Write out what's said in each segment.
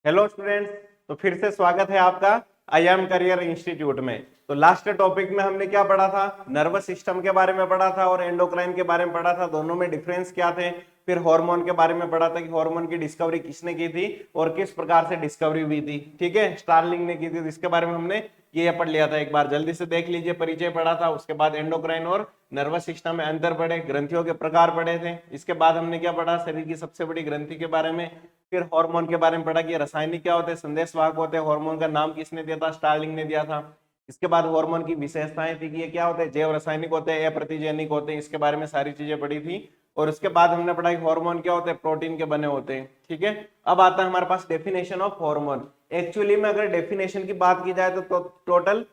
Hello students. तो फिर से स्वागत है आपका IIM करियर इंस्टीट्यूट में। तो लास्ट टॉपिक में हमने क्या पढ़ा था? नर्वस सिस्टम के बारे में पढ़ा था और एंडोक्राइन के बारे में पढ़ा था। दोनों में डिफरेंस क्या थे। फिर हार्मोन के बारे में पढ़ा था कि हार्मोन की डिस्कवरी किसने की थी और किस प्रकार से डिस्कवरी हुई थी। ठीक है, स्टार्लिंग ने की थी। इसके बारे में हमने ये पढ़ लिया था। एक बार जल्दी से देख लीजिए, परिचय पढ़ा था। उसके बाद एंडोक्राइन और नर्वस सिस्टम में अंतर पढ़े, ग्रंथियों के प्रकार पढ़े थे। इसके बाद हमने क्या पढ़ा? शरीर की सबसे बड़ी ग्रंथि के बारे में। फिर हार्मोन के बारे में पढ़ा कि रासायनिक क्या होते हैं, संदेशवाहक होते हैं। हार्मोन का नाम किसने दिया था? स्टार्लिंग ने दिया था। इसके बाद हार्मोन की विशेषताएं थी कि ये क्या होते हैं, जैव रासायनिक होते हैं, अप्रतिजैनिक होते हैं। इसके बारे में सारी चीजें पढ़ी थी। और उसके बाद हमने पढ़ा कि हार्मोन क्या होते हैं, प्रोटीन के बने होते हैं। ठीक है, अब आता है हमारे पास डेफिनेशन ऑफ हार्मोन। एक्चुअली में अगर डेफिनेशन की बात की जाए तो टोटल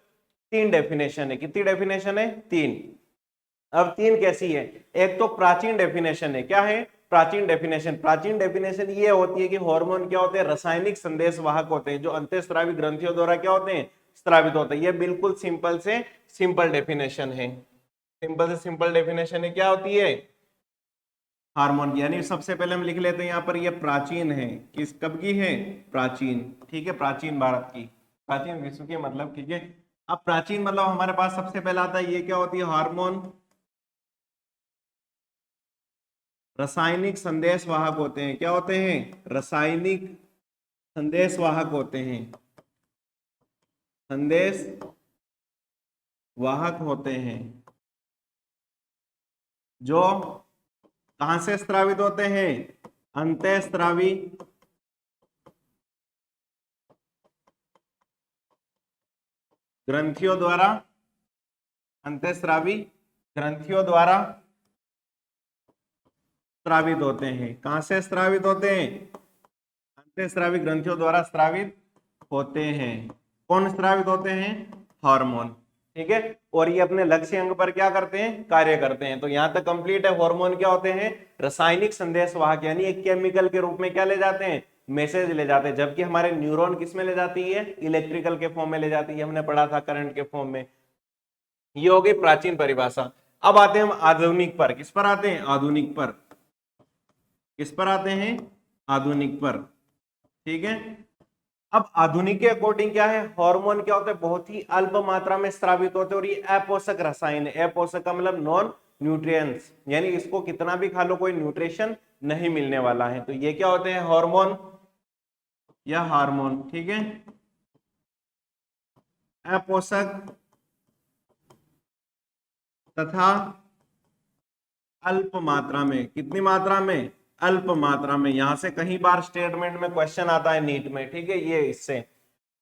3 डेफिनेशन है। कितनी डेफिनेशन है? 3। अब 3 कैसी है? एक तो प्राचीन डेफिनेशन है। क्या है प्राचीन डेफिनेशन? प्राचीन डेफिनेशन ये होती है कि हार्मोन क्या होते हैं, रासायनिक संदेशवाहक होते हैं जो अंतःस्रावी ग्रंथियों द्वारा क्या होते हैं, स्रावित होते हैं। ये बिल्कुल सिंपल से सिंपल डेफिनेशन है। सिंपल से सिंपल डेफिनेशन है। क्या होती है? हार्मोन की। यानी सबसे पहले हम लिख लेते हैं यहाँ पर, ये प्राचीन है। किस कब की है? प्राचीन। ठीक है, प्राचीन भारत की, प्राचीन विश्व की मतलब। ठीक है, अब प्राचीन मतलब हमारे पास सबसे पहला आता है, ये क्या होती है? हार्मोन रासायनिक संदेशवाहक होते हैं। क्या होते हैं? रासायनिक संदेशवाहक होते हैं। संदेश वाहक होते हैं जो कहां से स्रावित होते हैं? अंतःस्रावी ग्रंथियों द्वारा, अंतःस्रावी ग्रंथियों द्वारा स्रावित होते हैं। कहां से स्रावित होते हैं? अंतःस्रावी ग्रंथियों द्वारा स्रावित होते हैं। कौन स्रावित होते हैं? हार्मोन। ठीक है, और ये अपने लक्ष्य अंग पर क्या करते हैं? कार्य करते हैं। तो यहां तक कंप्लीट है। हार्मोन क्या होते हैं? रासायनिक संदेशवाहक, यानी एक केमिकल के रूप में क्या ले जाते हैं? मैसेज ले जाते हैं। जबकि हमारे न्यूरॉन किस में ले जाती है? इलेक्ट्रिकल के फॉर्म में ले जाती है। हमने पढ़ा था करंट के फॉर्म में। ये हो गई प्राचीन परिभाषा। अब आते हैं हम आधुनिक पर। किस पर आते हैं? आधुनिक पर। किस पर आते हैं? आधुनिक पर। ठीक है, अब आधुनिक के अकॉर्डिंग क्या है? हार्मोन क्या होता है? बहुत ही अल्प मात्रा में स्रावित होते हैं और ये अपोषक रसायन है। अपोषक का मतलब नॉन न्यूट्रिएंट्स, यानी इसको कितना भी खा लो कोई न्यूट्रिशन नहीं मिलने वाला है। तो ये क्या होते हैं? हार्मोन या हार्मोन। ठीक है, अपोषक तथा अल्प मात्रा में। कितनी मात्रा में? अल्प मात्रा में। यहां से कहीं बार स्टेटमेंट में क्वेश्चन आता है नीट में। ठीक है, ये इससे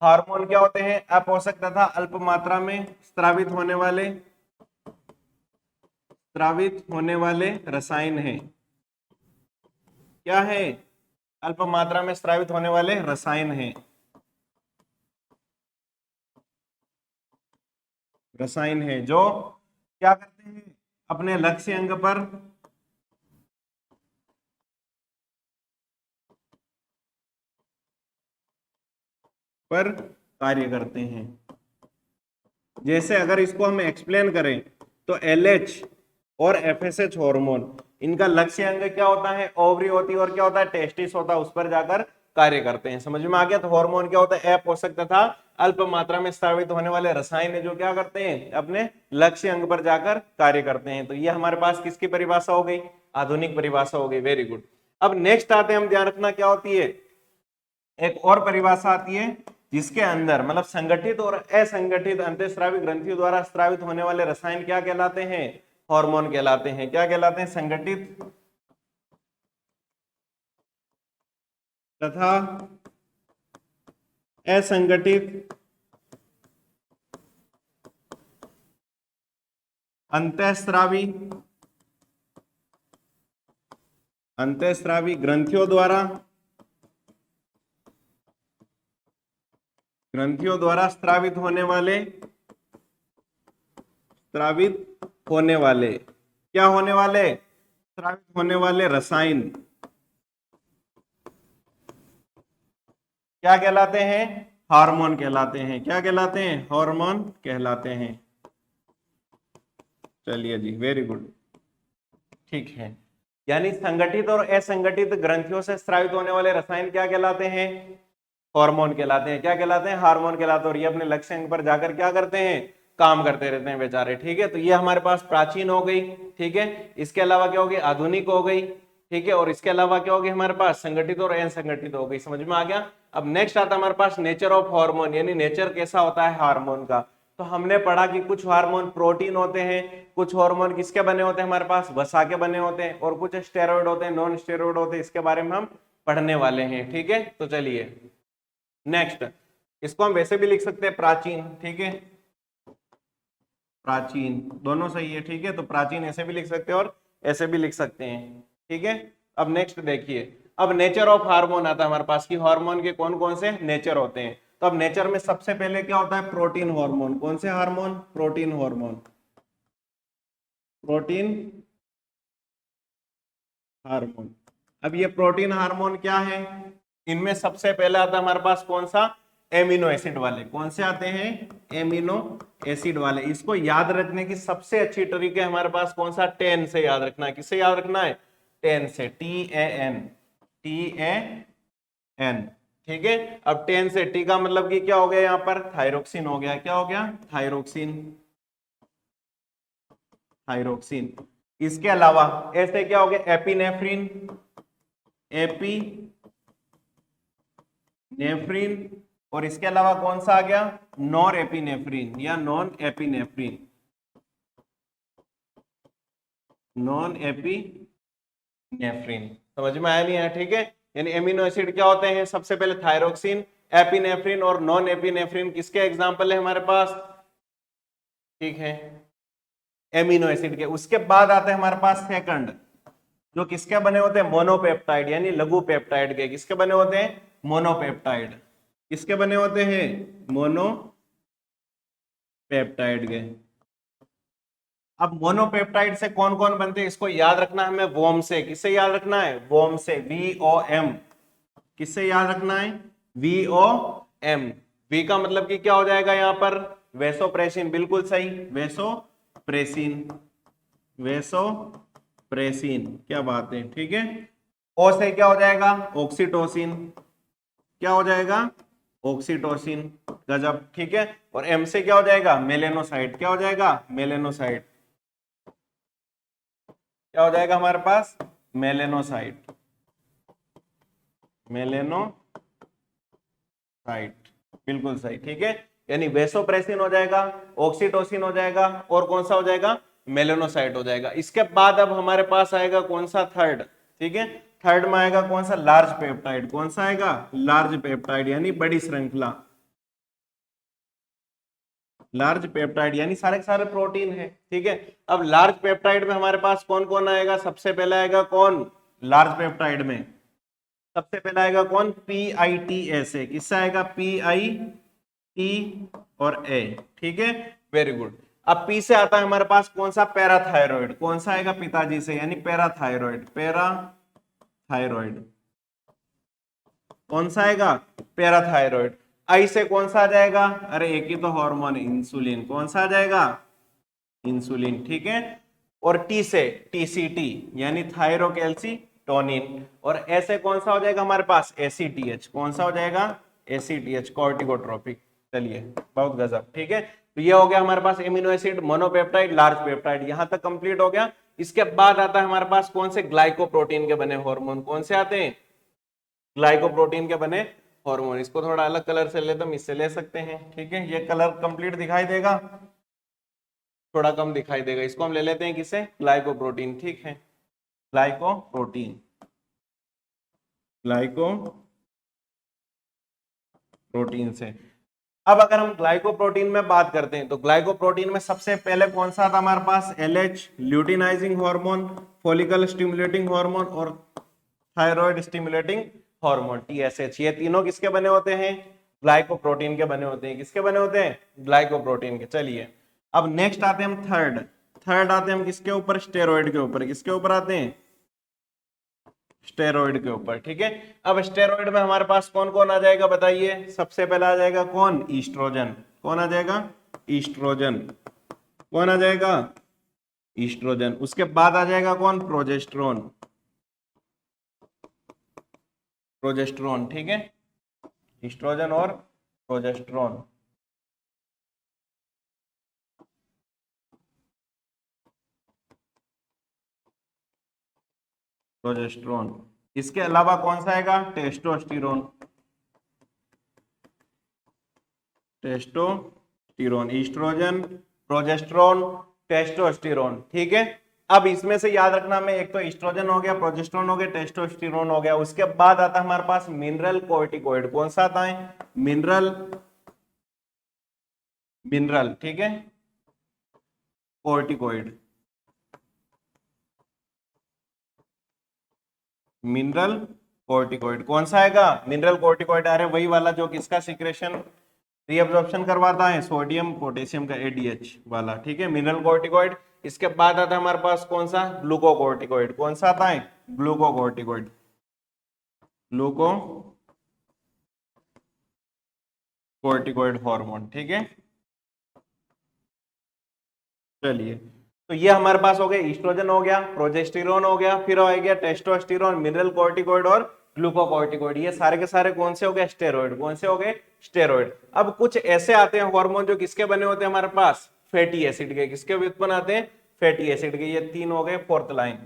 हार्मोन क्या होते हैं? अपोषक तथा अल्प मात्रा में स्रावित होने वाले रसायन हैं। क्या है? अल्प मात्रा में स्रावित होने वाले रसायन हैं। रसायन है जो क्या करते हैं? अपने लक्ष्य अंग पर कार्य करते हैं। जैसे अगर इसको हम एक्सप्लेन करें तो LH और FSH हार्मोन, इनका लक्ष्य अंग क्या होता है? ओवरी होती है। और क्या होता है? टेस्टिस होता है। उस पर जाकर कार्य करते हैं। समझ में आ गया? तो हार्मोन क्या होता है? अपोषक तथा अल्प मात्रा में स्रावित होने वाले रसायन है जो क्या करते हैं? अपने लक्ष्य अंग पर जाकर कार्य करते हैं। तो ये हमारे पास किसकी परिभाषा हो गई? आधुनिक परिभाषा हो गई। Very good. अब नेक्स्ट आते हैं हम, ध्यान रखना क्या होती है, एक और परिभाषा आती है जिसके अंदर मतलब संगठित और असंगठित अंतःस्रावी ग्रंथियों द्वारा स्रावित होने वाले रसायन क्या कहलाते हैं? हार्मोन कहलाते हैं। क्या कहलाते हैं? संगठित तथा असंगठित अंतःस्रावी ग्रंथियों द्वारा स्रावित होने वाले क्या होने वाले? स्रावित होने वाले रसायन क्या कहलाते हैं? हार्मोन कहलाते हैं। क्या कहलाते हैं? हार्मोन कहलाते हैं। चलिए जी, वेरी गुड। ठीक है, यानी संगठित और असंगठित ग्रंथियों से स्रावित होने वाले रसायन क्या कहलाते हैं? हार्मोन कहलाते हैं। क्या कहलाते हैं? हार्मोन कहलाते हैं। और ये अपने लक्ष्य अंग पर जाकर क्या करते हैं? काम करते रहते हैं बेचारे। ठीक है, तो ये हमारे पास प्राचीन हो गई। ठीक है, इसके अलावा क्या हो गई? आधुनिक हो गई। ठीक है, और इसके अलावा क्या हो गई हमारे पास? संगठित और असंगठित हो गई। समझ में आ गया? अब नेक्स्ट आता है हमारे पास नेचर ऑफ हार्मोन, यानी नेचर कैसा होता है हार्मोन का। तो हमने पढ़ा कि कुछ हार्मोन प्रोटीन होते हैं, कुछ हार्मोन किसके बने होते हैं हमारे पास? वसा के बने होते हैं, और कुछ स्टेरॉइड होते हैं, नॉन स्टेरॉइड होते हैं। इसके बारे में हम पढ़ने वाले हैं। ठीक है, तो चलिए नेक्स्ट, इसको हम वैसे भी लिख सकते हैं प्राचीन। ठीक है, प्राचीन दोनों सही है। ठीक है, तो प्राचीन ऐसे भी लिख सकते हैं और ऐसे भी लिख सकते हैं। ठीक है, अब नेक्स्ट देखिए, अब नेचर ऑफ हार्मोन आता है हमारे पास कि हार्मोन के कौन कौन से नेचर होते हैं। तो अब नेचर में सबसे पहले क्या होता है? Protein hormone. कौन से hormone? Protein hormone. Protein hormone. अब ये प्रोटीन हार्मोन क्या है? इनमें सबसे पहले आता है हमारे पास कौन सा? एमिनो एसिड वाले। कौन से आते हैं? एमिनो एसिड वाले। इसको याद रखने की सबसे अच्छी तरीके हमारे पास कौन सा? 10 से याद रखना है। किससे याद रखना है? 10 से। TAN, TAN। ठीक है, अब 10 से। टी का मतलब कि क्या हो गया यहाँ पर? थायरोक्सिन हो गया। क्या हो गया? थायरोक्सिन। थायरोक्सिन। इसके अलावा ऐसे क्या हो गया? Epinephrine, epinephrine. और इसके अलावा कौन सा आ गया? नॉर एपिनेफ्रिन या नॉन एपिनेफ्रिन। Non epinephrine. समझ में आया नहीं है? ठीक है, यानी एमिनो एसिड क्या होते हैं? सबसे पहले थायरोक्सिन, एपिनेफ्रिन और नॉन एपिनेफ्रिन किसके एग्जांपल है हमारे पास? ठीक है, एमिनो एसिड के। उसके बाद आते हैं हमारे पास सेकंड, जो किसके बने होते हैं? मोनोपेप्टाइड, यानी लघु पेप्टाइड के। किसके बने होते हैं? मोनोपेप्टाइड। किसके बने होते हैं? मोनोपेप्टाइड के। अब मोनोपेप्टाइड से कौन कौन बनते हैं इसको याद रखना है हमें। वोम से। किससे याद रखना है? वोम से। VOM। किससे याद रखना है? VOM। वी का मतलब कि क्या हो जाएगा यहाँ पर? वेसोप्रेसिन। बिल्कुल सही, वेसोप्रेसिन। वेसोप्रेसिन, क्या बात है। ठीक है, ओ से क्या हो जाएगा? ऑक्सीटोसिन। क्या हो जाएगा? ऑक्सीटोसिन। गजब। ठीक है, और एम से क्या हो जाएगा? मेलेनोसाइट। क्या हो जाएगा? मेलेनोसाइट। क्या हो जाएगा हमारे पास? मेलेनोसाइट। मेलेनोसाइट, बिल्कुल सही। ठीक है, यानी वेसोप्रेसिन हो जाएगा, ऑक्सीटोसिन हो जाएगा, और कौन सा हो जाएगा? मेलेनोसाइट हो जाएगा। इसके बाद अब हमारे पास आएगा कौन सा? थर्ड। ठीक है, थर्ड में आएगा कौन सा? Large peptide. कौन सा आएगा? लार्ज पेप्टाइड, यानी बड़ी श्रृंखला। लार्ज पेप्टाइड यानी सारे के सारे प्रोटीन है। ठीक है, अब लार्ज पेप्टाइड में हमारे पास कौन कौन आएगा? सबसे पहले आएगा कौन? लार्ज पेप्टाइड में सबसे पहले आएगा कौन? PITSA। किससे आएगा? PIT और A। ठीक है, वेरी गुड। अब P से आता है हमारे पास कौन सा? पैराथायरॉइड। कौन सा आएगा? पिताजी से, यानी पैराथायरॉइड। पैराथायरॉइड कौन सा आएगा? पैराथायरॉइड। आई से कौन सा आ जाएगा? अरे एक ही तो हार्मोन, इंसुलिन। कौन सा आ जाएगा? इंसुलिन। ठीक है, और टी से TCT, यानी थायरोकैल्सिटोनिन। और ऐसे कौन सा हो जाएगा हमारे पास? ACTH। कौन सा हो जाएगा? ACTH, कॉर्टिकोट्रोपिक। चलिए, बहुत गजब। ठीक है, तो ये हो गया हमारे पास एमिनो एसिड, मोनोपेप्टाइड, लार्ज पेप्टाइड। यहां तक कंप्लीट हो गया। इसके बाद आता है हमारे पास कौन से? ग्लाइकोप्रोटीन के बने हार्मोन। कौन से आते हैं? ग्लाइकोप्रोटीन के बने हार्मोन। इसको थोड़ा अलग कलर से ले तो हम इससे ले सकते हैं। ठीक है, ये कलर कंप्लीट दिखाई देगा, थोड़ा कम दिखाई देगा। इसको हम ले लेते हैं किससे? ग्लाइकोप्रोटीन। ठीक है, ग्लाइकोप्रोटीन, ग्लाइकोप्रोटीन से। अब अगर हम ग्लाइकोप्रोटीन में बात करते हैं तो ग्लाइकोप्रोटीन में सबसे पहले कौन सा था हमारे पास? LH, luteinizing hormone, follicle stimulating hormone और थायराइड स्टिमुलेटिंग हार्मोन TSH। ये तीनों किसके बने होते हैं? ग्लाइकोप्रोटीन के बने होते हैं। किसके बने होते हैं? ग्लाइकोप्रोटीन के। चलिए, अब नेक्स्ट आते हैं हम थर्ड। थर्ड आते हैं हम किसके ऊपर? स्टेरॉइड के ऊपर। किसके ऊपर आते हैं? स्टेरॉइड के ऊपर। ठीक है, अब स्टेरॉइड में हमारे पास कौन कौन आ जाएगा बताइए? सबसे पहला आ जाएगा कौन? ईस्ट्रोजन। कौन आ जाएगा? ईस्ट्रोजन। कौन आ जाएगा? ईस्ट्रोजन। उसके बाद आ जाएगा कौन? प्रोजेस्टेरोन। प्रोजेस्टेरोन। ठीक है, ईस्ट्रोजन और प्रोजेस्टेरोन। प्रोजेस्टेरोन, इसके अलावा कौन सा आएगा? Testosterone. Testosterone, estrogen, progesterone, testosterone. ठीक है, अब इसमें से याद रखना, में एक तो ईस्ट्रोजन हो गया, प्रोजेस्टेरोन हो गया, टेस्टोस्टेरोन हो गया। उसके बाद आता है हमारे पास मिनरल कोर्टिकोइड। कौन सा आता है? मिनरल, मिनरल, ठीक है, कोर्टिकोइड। मिनरल कोर्टिकोइड कौन सा आएगा? Mineral corticoid. अरे वही वाला जो किसका सीक्रेशन, रीअब्जॉर्प्शन करवाता है, सोडियम पोटेशियम का, एडीएच वाला। ठीक है, मिनरल कोर्टिकोइड। इसके बाद आता है हमारे पास कौन सा? ग्लूकोकोर्टिकोइड। कौन सा आता है? Glucocorticoid, ग्लूको corticoid hormone. ठीक है, चलिए, तो ये हमारे पास हो गया, ईस्ट्रोजन हो गया, प्रोजेस्टेरोन हो गया, फिर आ गया टेस्टोस्टेरोन, मिनरल कोर्टिकोइड और ग्लूकोकोर्टिकोइड। ये सारे के सारे कौन से हो गए? स्टेरॉइड। कौन से हो गए? स्टेरॉइड। अब कुछ ऐसे आते हैं हार्मोन जो किसके बने होते हैं हमारे पास? फैटी एसिड के। किसके व्युत्पन्न आते हैं? फैटी एसिड के। ये तीन हो गए, फोर्थ लाइन।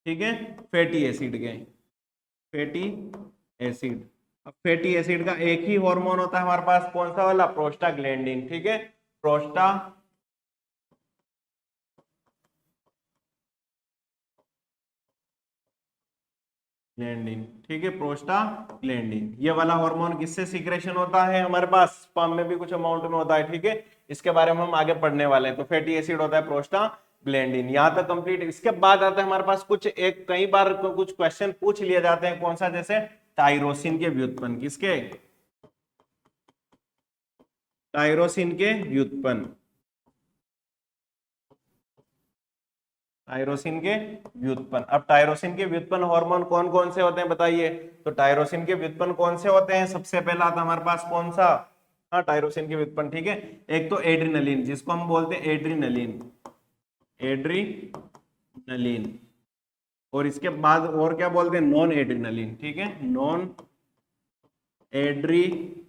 ठीक है, फैटी एसिड के, फैटी एसिड। अब फैटी एसिड का एक ही हार्मोन होता है हमारे पास, कौन सा वाला? प्रोस्टाग्लैंडिन। ठीक है, प्रोस्टाग्लैंडिन। ठीक है, प्रोस्टाग्लैंडिन। ये वाला हार्मोन किससे सीक्रेशन होता है हमारे पास? स्पर्म में भी कुछ अमाउंट में होता है। ठीक है, इसके बारे में हम आगे पढ़ने वाले हैं। तो फैटी एसिड होता है प्रोस्टाग्लैंडिन। यहां तक कंप्लीट। इसके बाद आता है हमारे पास कुछ, एक कई बार कुछ क्वेश्चन पूछ लिए जाते हैं, कौन सा? जैसे टायरोसिन के व्युत्पन्न। किसके? टायरोसिन के व्युत्पन्न। टायरोसिन के व्युत्पन्न। अब टायरोसिन के व्युत्पन्न हार्मोन कौन कौन से होते हैं बताइए? तो टायरोसिन के व्युत्पन्न कौन से होते हैं? सबसे पहला आता हमारे पास कौन सा? हाँ, टायरोसिन के व्युत्पन्न। ठीक है, एक तो एड्रिनलिन, जिसको हम बोलते हैं एड्रिनलिन, एड्रिनलिन। और इसके बाद और क्या बोलते हैं? Non adrenaline. ठीक है, नॉन एड्रिनलिन।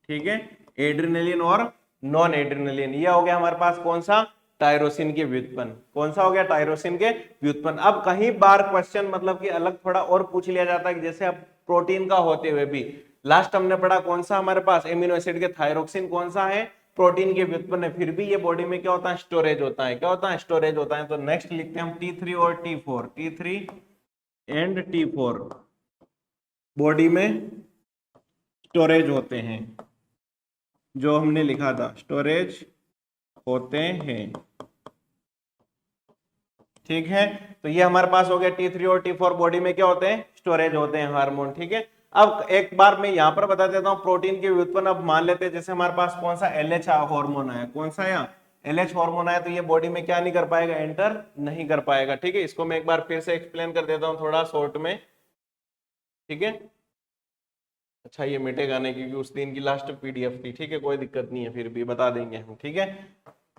ठीक है, एड्रिनलिन और नॉन एड्रिनलिन। ये हो गया हमारे पास कौन सा? टायरोसिन के व्युत्पन्न। कौन सा हो गया? टायरोसिन के व्युत्पन्न। अब कहीं बार क्वेश्चन मतलब कि अलग थोड़ा और पूछ लिया जाता है कि जैसे अब प्रोटीन का होते हुए भी लास्ट हमने पढ़ा कौन सा हमारे पास? एमिनो एसिड के थायरोक्सिन कौन सा है? प्रोटीन के व्युत्पन्न है। फिर भी ये बॉडी में क्या होता है? स्टोरेज होता है। क्या होता है? स्टोरेज होता है। तो नेक्स्ट लिखते हैं हम T3 और T4, T3 and T4 body में स्टोरेज होते हैं। जो हमने लिखा था, स्टोरेज होते हैं। ठीक है, तो ये हमारे पास हो गया T3 और T4 बॉडी में क्या होते हैं? स्टोरेज होते हैं हार्मोन। ठीक है, अब एक बार मैं यहां पर बता देता हूं प्रोटीन के व्युत्पन्न। अब मान लेते हैं जैसे हमारे पास कौन सा? LH हार्मोन आया। कौन सा आया? LH हार्मोन आया। तो ये बॉडी में क्या नहीं कर पाएगा? एंटर नहीं कर पाएगा। ठीक है, इसको मैं एक बार फिर से एक्सप्लेन कर देता हूं थोड़ा शॉर्ट में। ठीक है, अच्छा ये मिटेगा नहीं क्योंकि उस दिन की लास्ट PDF थी। ठीक है, कोई दिक्कत नहीं है, फिर भी बता देंगे हम। ठीक है,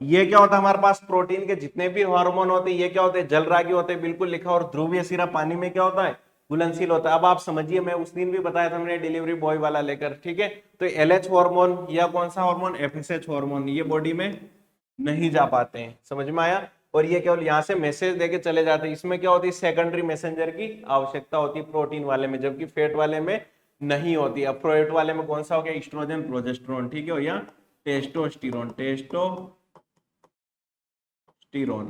ये क्या होता है हमारे पास? प्रोटीन के जितने भी हार्मोन होते हैं ये क्या होते हैं? जलरागी होते हैं, बिल्कुल लिखा। और ध्रुवीय सिरा पानी में क्या होता है? घुलनशील होता है। अब आप समझिए, मैं उस दिन भी बताया था हमने डिलीवरी बॉय वाला लेकर। ठीक है, तो LH हार्मोन या कौन सा हार्मोन? FSH हार्मोन, ये बॉडी में नहीं जा पाते हैं। समझ में आया? और ये केवल यहाँ से मैसेज देके चले जाते हैं। इसमें क्या होती है? सेकेंडरी मैसेंजर की आवश्यकता होती है प्रोटीन वाले में, जबकि फैट वाले में नहीं होती। अब फैट वाले में कौन सा हो गया? Estrogen, progesterone. ठीक है, या टेस्टोस्टेरोन, टेस्टोस्टेरोन।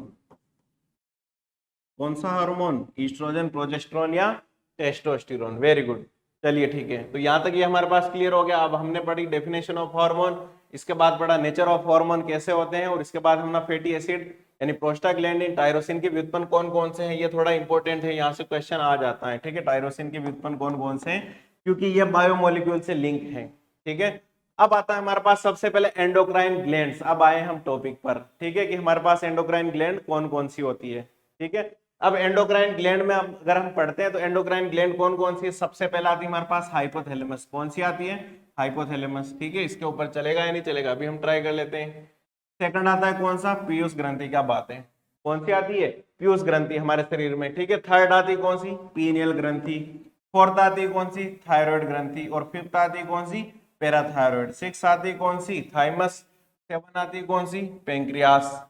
कौन सा हार्मोन? ईस्ट्रोजन, प्रोजेस्टेरोन या टेस्टोस्टेरोन। Very good. चलिए ठीक है, तो यहां तक ये हमारे पास क्लियर हो गया। अब हमने पढ़ी डेफिनेशन ऑफ हार्मोन, इसके बाद पढ़ा नेचर ऑफ हार्मोन कैसे होते हैं, और इसके बाद हमने फैटी एसिड यानी प्रोस्टाग्लैंडिन, टायरोसिन के व्युत्पन्न कौन कौन से हैं, ये थोड़ा इंपॉर्टेंट है, यहाँ से क्वेश्चन आ जाता है। ठीक है, टायरोसिन के व्युत्पन्न कौन कौन से हैं, क्योंकि ये बायोमोलिक्यूल से लिंक है। ठीक है, अब आता है हमारे पास सबसे पहले एंडोक्राइन ग्लैंड्स। अब आए हम टॉपिक पर। ठीक है, कि हमारे पास एंडोक्राइन ग्लैंड कौन कौन सी होती है। ठीक है, अब एंडोक्राइन ग्लैंड में अगर हम पढ़ते हैं तो एंडोक्राइन ग्लैंड कौन कौन सी है? सबसे पहले आती है हमारे पास हाइपोथैलेमस। कौन सी आती है? हाइपोथैलेमस। ठीक है, इसके ऊपर चलेगा या नहीं चलेगा अभी हम ट्राई कर लेते हैं। सेकंड आता है कौन सा? पीयूष ग्रंथि। क्या बात है, कौन सी आती है? पीयूष ग्रंथि हमारे शरीर में, ठीक है। थर्ड आती कौन सी, पीनियल ग्रंथि। फोर्थ आती कौन सी, थायराइड ग्रंथि। और फिफ्थ आती कौन सी, पैराथायराइड। सिक्स आती कौन सी, थाइमस। सेवन आती कौन सी, पेंक्रियास।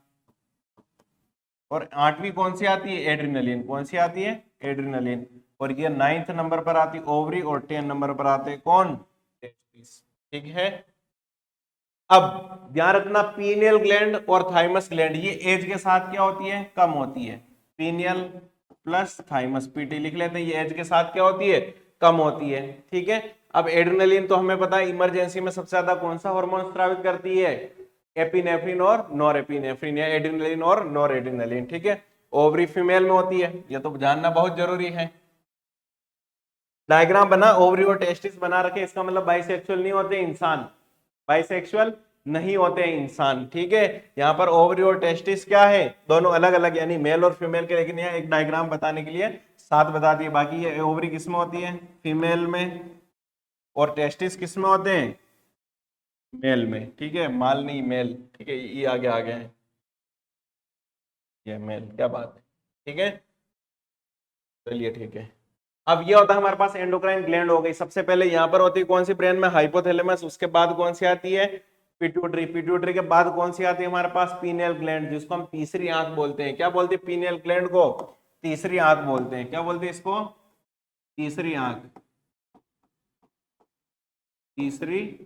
और आठवीं कौन सी आती है, एड्रिनलिन। कौन सी आती है, एड्रिनलिन। और ये 9th नंबर पर आती ओवरी और 10 नंबर पर आते कौन, टेस्टिस, ठीक है। अब ध्यान रखना, पीनियल ग्लैंड और थाइमस ग्लैंड ये एज के साथ क्या होती है, कम होती है। पीनियल प्लस थाइमस, पीटी लिख लेते हैं, ये एज के साथ क्या होती है, कम होती है, ठीक है। अब एड्रेनलिन तो हमें पता है इमरजेंसी में सबसे ज्यादा कौन सा हार्मोन स्रावित करती है, एपिनेफ्रिन और नॉर एपिनेफ्रिन, या एड्रेनलिन और नॉर एड्रेनलिन, ठीक है। ओवरी फीमेल में होती है, ये तो जानना बहुत जरूरी है। डायग्राम बना, ओवरी और टेस्टिस बना रखे, इसका मतलब बाइसेक्सुअल नहीं होते इंसान, बाइसेक्सुअल नहीं होते हैं इंसान, ठीक है। यहाँ पर ओवरी और टेस्टिस क्या है, दोनों अलग अलग यानी मेल और फीमेल के, लेकिन यहाँ एक डायग्राम बताने के लिए साथ बता दिए। बाकी ये ओवरी किसमें होती है, फीमेल में, और टेस्टिस किसमें होते हैं, मेल में, ठीक है। माल नहीं, मेल, ठीक है। ये आगे आ गए हैं, ये मेल, क्या बात है, ठीक है। चलिए ठीक है। अब ये होता है हमारे पास एंडोक्राइन ग्लैंड हो गई। सबसे पहले यहाँ पर होती है कौन सी, ब्रेन में हाइपोथैलेमस। उसके बाद कौन सी आती है, पिट्यूटरी। पिट्यूटरी के बाद कौन सी आती है हमारे पास, पीनियल ग्लैंड, जिसको हम तीसरी आंख बोलते हैं। क्या बोलते हैं पीनियल ग्लैंड को, तीसरी आंख बोलते हैं। क्या बोलते हैं इसको, तीसरी आंख, तीसरी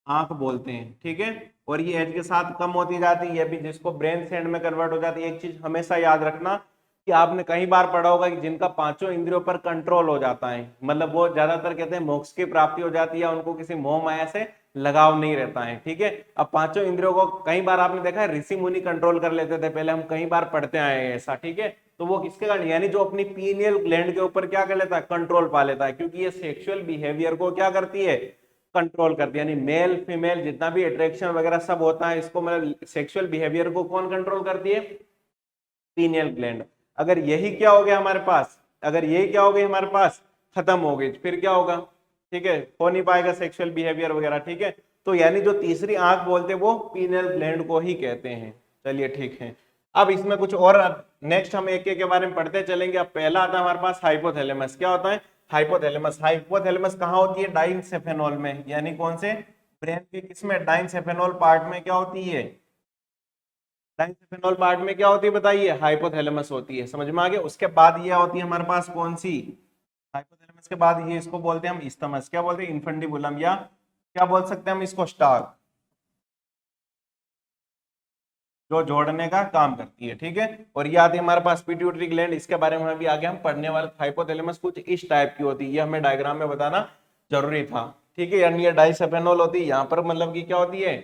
आंख बोलते हैं, ठीक है। और ये एज के साथ कम होती जाती है, ये भी जिसको ब्रेन सेंड में कन्वर्ट हो जाती है। एक चीज हमेशा याद रखना कि आपने कई बार पढ़ा होगा कि जिनका पांचों इंद्रियों पर कंट्रोल हो जाता है, मतलब वो ज्यादातर कहते हैं मोक्ष की प्राप्ति हो जाती है, उनको किसी मोह माया से लगाव नहीं रहता है, ठीक है। अब पांचों इंद्रियों को कई बार आपने देखा है ऋषि मुनि कंट्रोल कर लेते थे, पहले हम कई बार पढ़ते आए हैं ऐसा, ठीक है। तो वो किसके कारण, यानी जो अपनी पीनियल ग्लैंड के ऊपर क्या कर लेता है, कंट्रोल पा लेता है, क्योंकि ये सेक्सुअल बिहेवियर को क्या करती है, कंट्रोल करती है। यानी मेल फीमेल जितना भी अट्रैक्शन वगैरह सब होता है, इसको मतलब सेक्सुअल बिहेवियर को कौन कंट्रोल करती है, पीनियल ग्लैंड। अगर यही क्या हो गया हमारे पास, अगर यही क्या हो गई हमारे पास, खत्म हो गई, फिर क्या होगा, ठीक है, हो नहीं पाएगा सेक्सुअल बिहेवियर वगैरह, ठीक है। तो यानी जो तीसरी आंख बोलते हैं वो पीनियल ग्लैंड को ही कहते हैं। चलिए ठीक है। अब इसमें कुछ और नेक्स्ट हम एक के बारे में पढ़ते चलेंगे। अब पहला आता है हमारे पास हाइपोथैलेमस। क्या होता है, हाइपोथैलेमस। हाइपोथैलेमस कहाँ होती है, डाइनसेफेनॉल में, यानी कौन से, ब्रेन के किसमें, डाइनसेफेनॉल पार्ट में क्या होती है, डाइनसेफेनॉल पार्ट में क्या होती है बताइए, हाइपोथैलेमस होती है। समझ में आ गया। उसके बाद ये होती है हमारे पास कौन सी, हाइपोथैलेमस के बाद ये, इसको बोलते हैं हम इस्थमस। क्या बोलते हैं, इन्फंडिबुलम, या क्या बोल सकते हैं हम इसको, स्टार्क, जो जोड़ने का काम करती है, ठीक है। और ये आती है हमारे पास पिट्यूटरी ग्लैंड, इसके बारे में अभी आगे हम पढ़ने वाले। हाइपोथैलेमस कुछ इस टाइप की होती है, ये हमें डायग्राम में बताना जरूरी था, ठीक है। यानी ये डाइसेफेनॉल होती है, यहाँ पर मतलब की क्या होती है,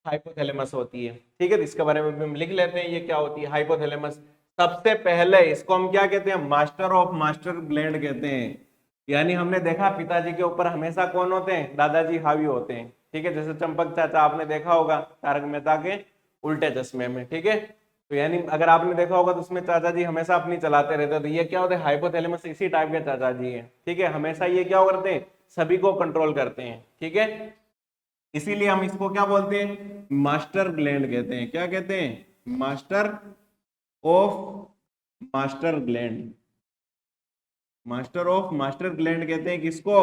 हाइपोथैलेमस होती है, ठीक है। तो इसके बारे में भी हम लिख लेते हैं, ये क्या होती है हाइपोथैलेमस। सबसे पहले इसको हम क्या कहते हैं, मास्टर ऑफ मास्टर ग्लैंड कहते हैं। यानी हमने देखा पिताजी के ऊपर हमेशा कौन होते हैं, दादाजी हावी होते हैं, ठीक है। जैसे चंपक चाचा आपने देखा होगा तारक मेहता के उल्टे चश्मे में, ठीक है। तो यानी अगर आपने देखा होगा तो उसमें चाचा जी हमेशा अपनी चलाते रहते हैं, तो ये क्या होते हैं, हाइपोथैलेमस इसी टाइप के चाचा जी हैं, ठीक है। हमेशा ये क्या करते हैं, सभी को कंट्रोल करते हैं, ठीक है। इसीलिए हम इसको क्या बोलते हैं, मास्टर ग्लैंड कहते हैं। क्या कहते हैं, master of master gland, master of master gland कहते हैं किसको,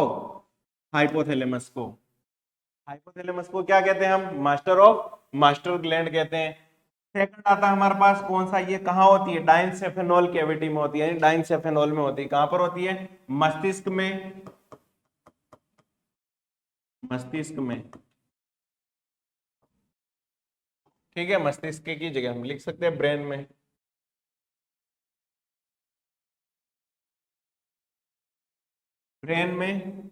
हाइपोथैलेमस को। हाइपोथैलेमस को क्या कहते हैं हम, मास्टर ऑफ मास्टर ग्लैंड कहते हैं। सेकंड आता है हमारे पास कौन सा, ये कहाँ होती है, डाइनसेफेनॉल कैविटी में होती है, यानी डाइनसेफेनॉल में होती है। कहां पर होती है, मस्तिष्क में, मस्तिष्क में, ठीक है। मस्तिष्क की जगह हम लिख सकते हैं ब्रेन में, ब्रेन में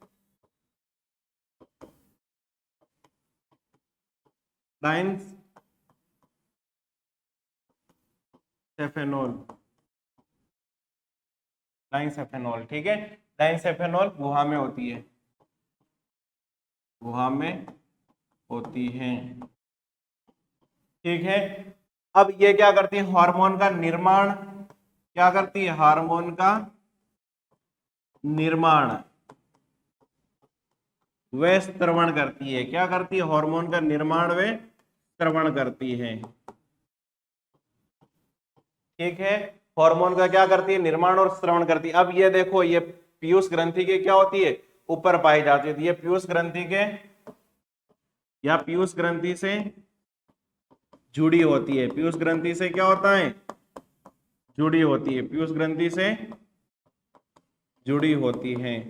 डाइनसेफेनॉल, डाइनसेफेनॉल, ठीक है। डाइनसेफेनॉल गुहा में होती है, गुहा में होती है, ठीक है। अब ये क्या करती है, हार्मोन का निर्माण, क्या करती है, हार्मोन का निर्माण व स्त्रवण करती है। क्या करती है, हार्मोन का निर्माण व स्त्रवण करती है, ठीक है। हार्मोन का क्या करती है, निर्माण और स्रवण करती है। अब ये देखो, ये पीयूष ग्रंथि के क्या होती है, ऊपर पाई जाती है। ये पीयूष ग्रंथि के या पीयूष ग्रंथि से जुड़ी होती है। पीयूष ग्रंथि से क्या होता है, जुड़ी होती है। पीयूष ग्रंथि से जुड़ी होती है।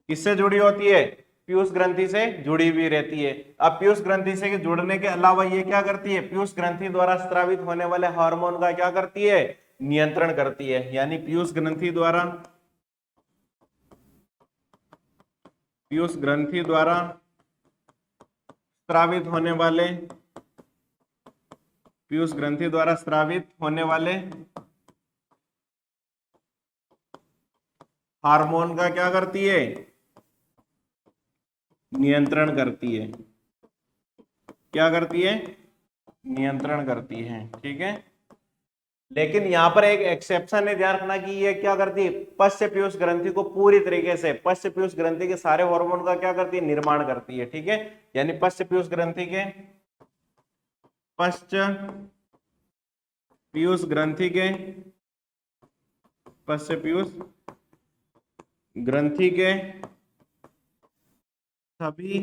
किससे जुड़ी होती है, पीयूष ग्रंथि से जुड़ी हुई रहती है। अब पीयूष ग्रंथि से जुड़ने के अलावा ये क्या करती है, पीयूष ग्रंथि द्वारा स्रावित होने वाले हार्मोन का क्या करती है, नियंत्रण करती है। यानी पीयूष ग्रंथि द्वारा स्रावित होने वाले पीयूष ग्रंथि द्वारा स्रावित होने वाले हार्मोन का क्या करती है, नियंत्रण करती है। क्या करती है, नियंत्रण करती है। ठीक है, लेकिन यहां पर एक एक्सेप्शन है, ध्यान रखना कि ये क्या करती है, पश्च पीयूष ग्रंथि को पूरी तरीके से, पश्च पीयूष ग्रंथि के सारे हार्मोन का क्या करती है, निर्माण करती है। ठीक है, यानी पश्च पीयूष ग्रंथि के सभी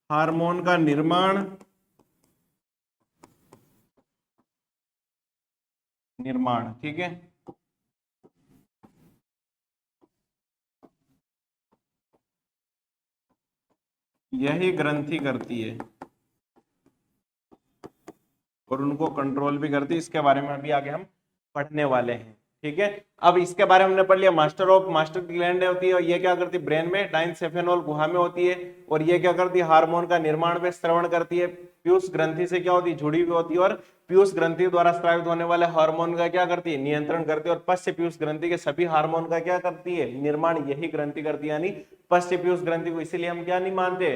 हार्मोन का निर्माण ठीक है, यही ग्रंथि करती है और उनको कंट्रोल भी करती है। इसके बारे में अभी आगे हम पढ़ने वाले हैं। ठीक है, अब इसके बारे में हमने पढ़ लिया। मास्टर ग्लैंड होती है और ये क्या करती है, ब्रेन में डाइनसेफेनॉल गुहा में होती है और ये क्या करती है, हार्मोन का निर्माण में श्रवण करती है। पीयूष ग्रंथि से क्या होती है, जुड़ी हुई होती है और पीयूष ग्रंथि द्वारा स्रावित होने वाले हार्मोन का क्या करती है, नियंत्रण करती है। और पश्च पीयूष ग्रंथि के सभी हार्मोन का क्या करती है, निर्माण यही ग्रंथि करती है। यानी पश्च पीयूष ग्रंथि को इसीलिए हम क्या नहीं मानते,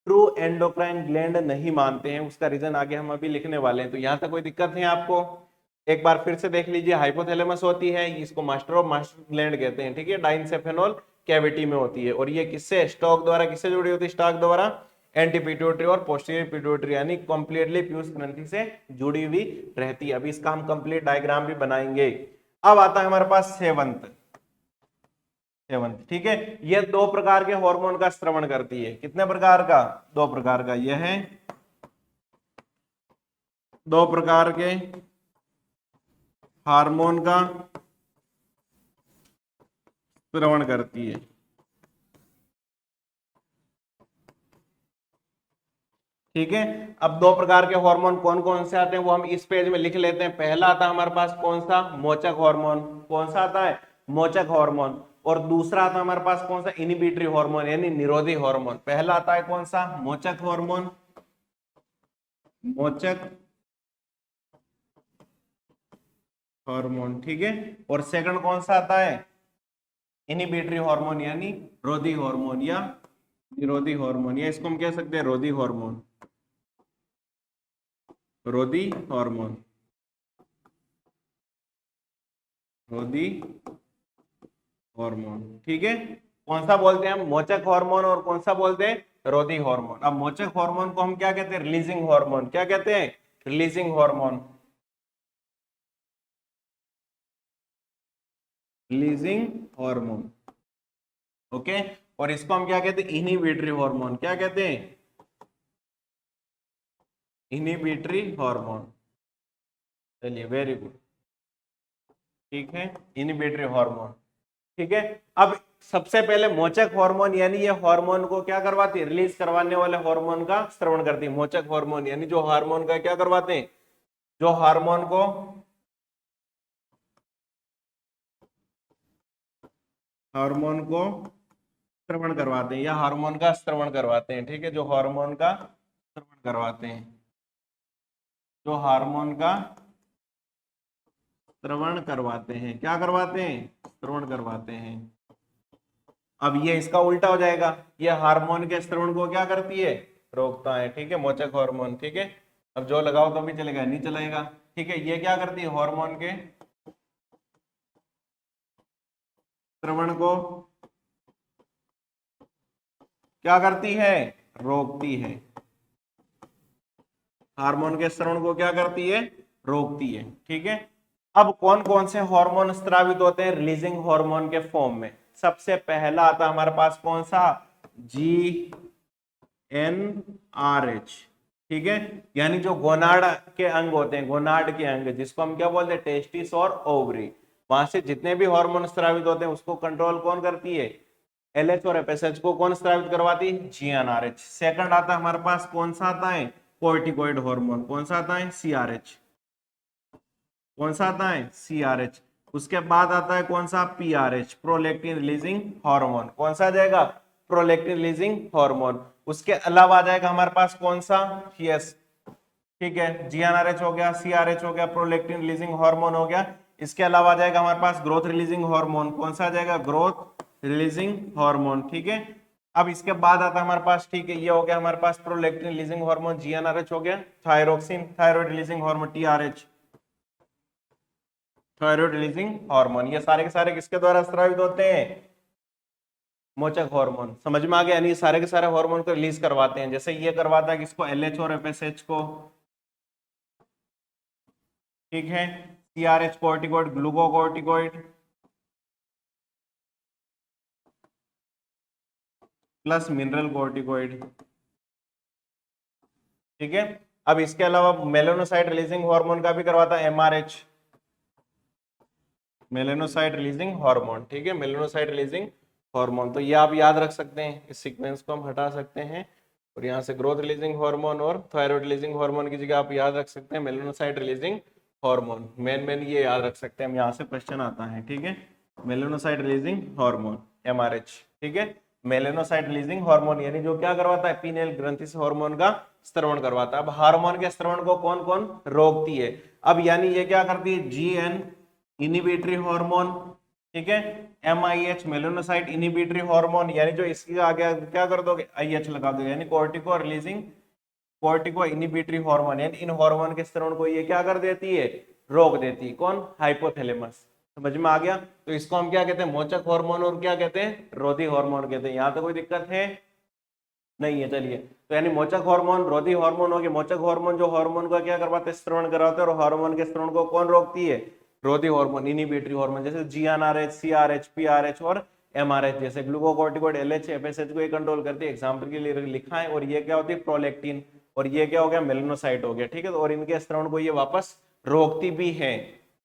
ट्रू एंडोक्राइन ग्लैंड नहीं मानते हैं। उसका रीजन आगे हम अभी लिखने वाले हैं। तो यहां तक कोई दिक्कत है आपको, एक बार फिर से देख लीजिए। हाइपोथैलेमस होती है, इसको मास्टर ग्लैंड कहते हैं। ठीक है, डाइनसेफेनॉल कैविटी में होती है और ये किससे, स्टॉक द्वारा किससे जुड़ी होती है, स्टॉक द्वारा एंटी पिट्यूटरी और पोस्टीरियर पिट्यूटरी, यानी कंप्लीटली पीयूष ग्रंथि से जुड़ी हुई रहती है। अभी इसका हम कंप्लीट डायग्राम भी बनाएंगे। अब आता है हमारे पास सेवंत। ठीक है, यह 2 प्रकार के हार्मोन का स्रवण करती है। कितने प्रकार का, 2 प्रकार का। यह है 2 प्रकार के हार्मोन का स्रवण करती है। ठीक है, अब 2 प्रकार के हार्मोन कौन कौन से आते हैं वो हम इस पेज में लिख लेते हैं। पहला आता है हमारे पास कौन सा, मोचक हार्मोन। कौन सा आता है, मोचक हार्मोन। और दूसरा आता है हमारे पास कौन सा, इनिबिटरी हार्मोन यानी निरोधी हार्मोन। पहला आता है कौन सा, मोचक हार्मोन, ठीक है। और सेकंड कौन सा आता है, इनिबिटरी हार्मोन यानी रोधी हार्मोन या निरोधी हार्मोन, या इसको हम कह सकते हैं रोधी हार्मोन, रोधी हार्मोन ठीक है। कौन सा बोलते हैं हम, मोचक हार्मोन, और कौन सा बोलते हैं, रोधी हार्मोन। अब मोचक हार्मोन को हम क्या कहते हैं, रिलीजिंग हार्मोन। क्या कहते हैं, रिलीजिंग हार्मोन, ओके। और इसको हम क्या कहते हैं, इनहिबिटरी हार्मोन। क्या कहते हैं, इनहिबिटरी हार्मोन। चलिए, वेरी गुड। ठीक है, इनहिबिटरी हार्मोन। ठीक है, अब सबसे पहले मोचक हार्मोन यानी ये हार्मोन को क्या करवाती है, रिलीज करवाने वाले हार्मोन का श्रवण करती है। मोचक हार्मोन यानी जो हार्मोन का क्या करवाते हैं, जो हार्मोन को श्रवण करवाते हैं या हार्मोन का श्रवण करवाते हैं। ठीक है, जो हार्मोन का श्रवण करवाते हैं, जो हार्मोन का श्रवण करवाते हैं, क्या करवाते हैं, श्रवण करवाते हैं। अब ये इसका उल्टा हो जाएगा, ये हार्मोन के श्रवण को क्या करती है, रोकता है। ठीक है, मोचक हार्मोन। ठीक है, अब जो लगाओ तो भी चलेगा, नहीं चलेगा। ठीक है, ये क्या करती है, हार्मोन के श्रवण को क्या करती है, रोकती है। हार्मोन के श्रवण को क्या करती है, रोकती है। ठीक है, अब कौन कौन से हार्मोन स्रावित होते हैं रिलीजिंग हार्मोन के फॉर्म में? सबसे पहला आता है हमारे पास कौन सा? GnRH। ठीक है, यानी जो गोनाड के अंग होते हैं, गोनाड के अंग जिसको हम क्या बोलते हैं? टेस्टिस और ओवरी, वहां से जितने भी हार्मोन स्रावित होते हैं उसको कंट्रोल कौन करती है? LH और FSH को कौन स्रावित करवाती है? GnRH। सेकंड आता है हमारे पास कौन सा आता है? Corticoid hormone. कौन सा आता है? CRH। कौन सा आता है? CRH। उसके बाद आता है कौन सा? PRH, prolactin releasing hormone. कौन सा आ जाएगा? Prolactin releasing hormone. उसके अलावा आ जाएगा हमारे पास कौन सा? यस, ठीक है, GnRH हो गया, CRH हो गया, प्रोलैक्टिन रिलीजिंग हार्मोन हो गया। इसके अलावा आ जाएगा हमारे पास ग्रोथ रिलीजिंग हार्मोन। कौन सा आ जाएगा? Growth releasing hormone. ठीक है, अब इसके बाद आता है हमारे पास, ठीक है, ये हो गया हमारे पास प्रोलैक्टिन रिलीजिंग हार्मोन, GnRH हो गया। Thyroxine, thyroid releasing hormone, TRH, thyroid releasing hormone. ये सारे के सारे किसके द्वारा स्रावित होते हैं? मोचक हार्मोन। समझ में आ गया? यानी ये सारे के सारे हार्मोन को रिलीज करवाते हैं। जैसे ये करवाता है किसको? LH और FSH को। ठीक है, CRH corticoid, glucocorticoid plus mineral corticoid. ठीक है, अब इसके अलावा मेलानोसाइट रिलीजिंग हार्मोन का भी करवाता है MRH, मेलानोसाइट रिलीजिंग हार्मोन। ठीक है, मेलानोसाइट रिलीजिंग हार्मोन। तो ये आप याद रख सकते हैं, इस सीक्वेंस को हम हटा सकते हैं और यहाँ से ग्रोथ रिलीजिंग हार्मोन और थायराइड रिलीजिंग हार्मोन की जगह आप याद रख सकते हैं मेलानोसाइट रिलीजिंग हार्मोन। मेन ये याद रख सकते हैं हम, यहाँ से क्वेश्चन आता है। ठीक है, मेलानोसाइट रिलीजिंग हार्मोन MRH। ठीक है, मेलानोसाइट रिलीजिंग हार्मोन यानी जो क्या करवाता है? पीनेल ग्रंथि से हार्मोन का स्रवण करवाता है। अब हार्मोन के स्रवण को कौन कौन रोकती है? अब यानी ये क्या करती है? GN inhibitory hormone. ठीक है, MIH मेलानोसाइट इनिबिटरी हार्मोन, यानी जो इसके आगे क्या कर दोगे? IH लगा दो, यानी cortico releasing, cortico inhibitory hormone, यानी इन हार्मोन के स्रवण को ये क्या कर देती है? रोक देती है। कौन? हाइपोथैलेमस। समझ में आ गया? तो इसको हम क्या कहते हैं? मोचक हार्मोन और क्या कहते हैं? रोधी हार्मोन कहते हैं। यहाँ तो कोई दिक्कत है नहीं है। चलिए, तो यानी मोचक हार्मोन, रोधी हार्मोन हो गया। मोचक हार्मोन जो हार्मोन का क्या करवाते हैं? स्रवण करवाते हैं, और हार्मोन के स्रवण को कौन रोकती है? रोधी हार्मोन, इनिबिटरी हार्मोन, जैसे GnRH, CRH, PRH और MRH। जैसे ग्लूकोकोर्टिकोइड, LH, FSH को ये कंट्रोल करती है। एग्जांपल के लिए लिखा है। और ये क्या होती है? प्रोलैक्टिन। और ये क्या हो गया? मेलानोसाइट हो गया। ठीक है, और इनके स्रवण को ये वापस रोकती भी है।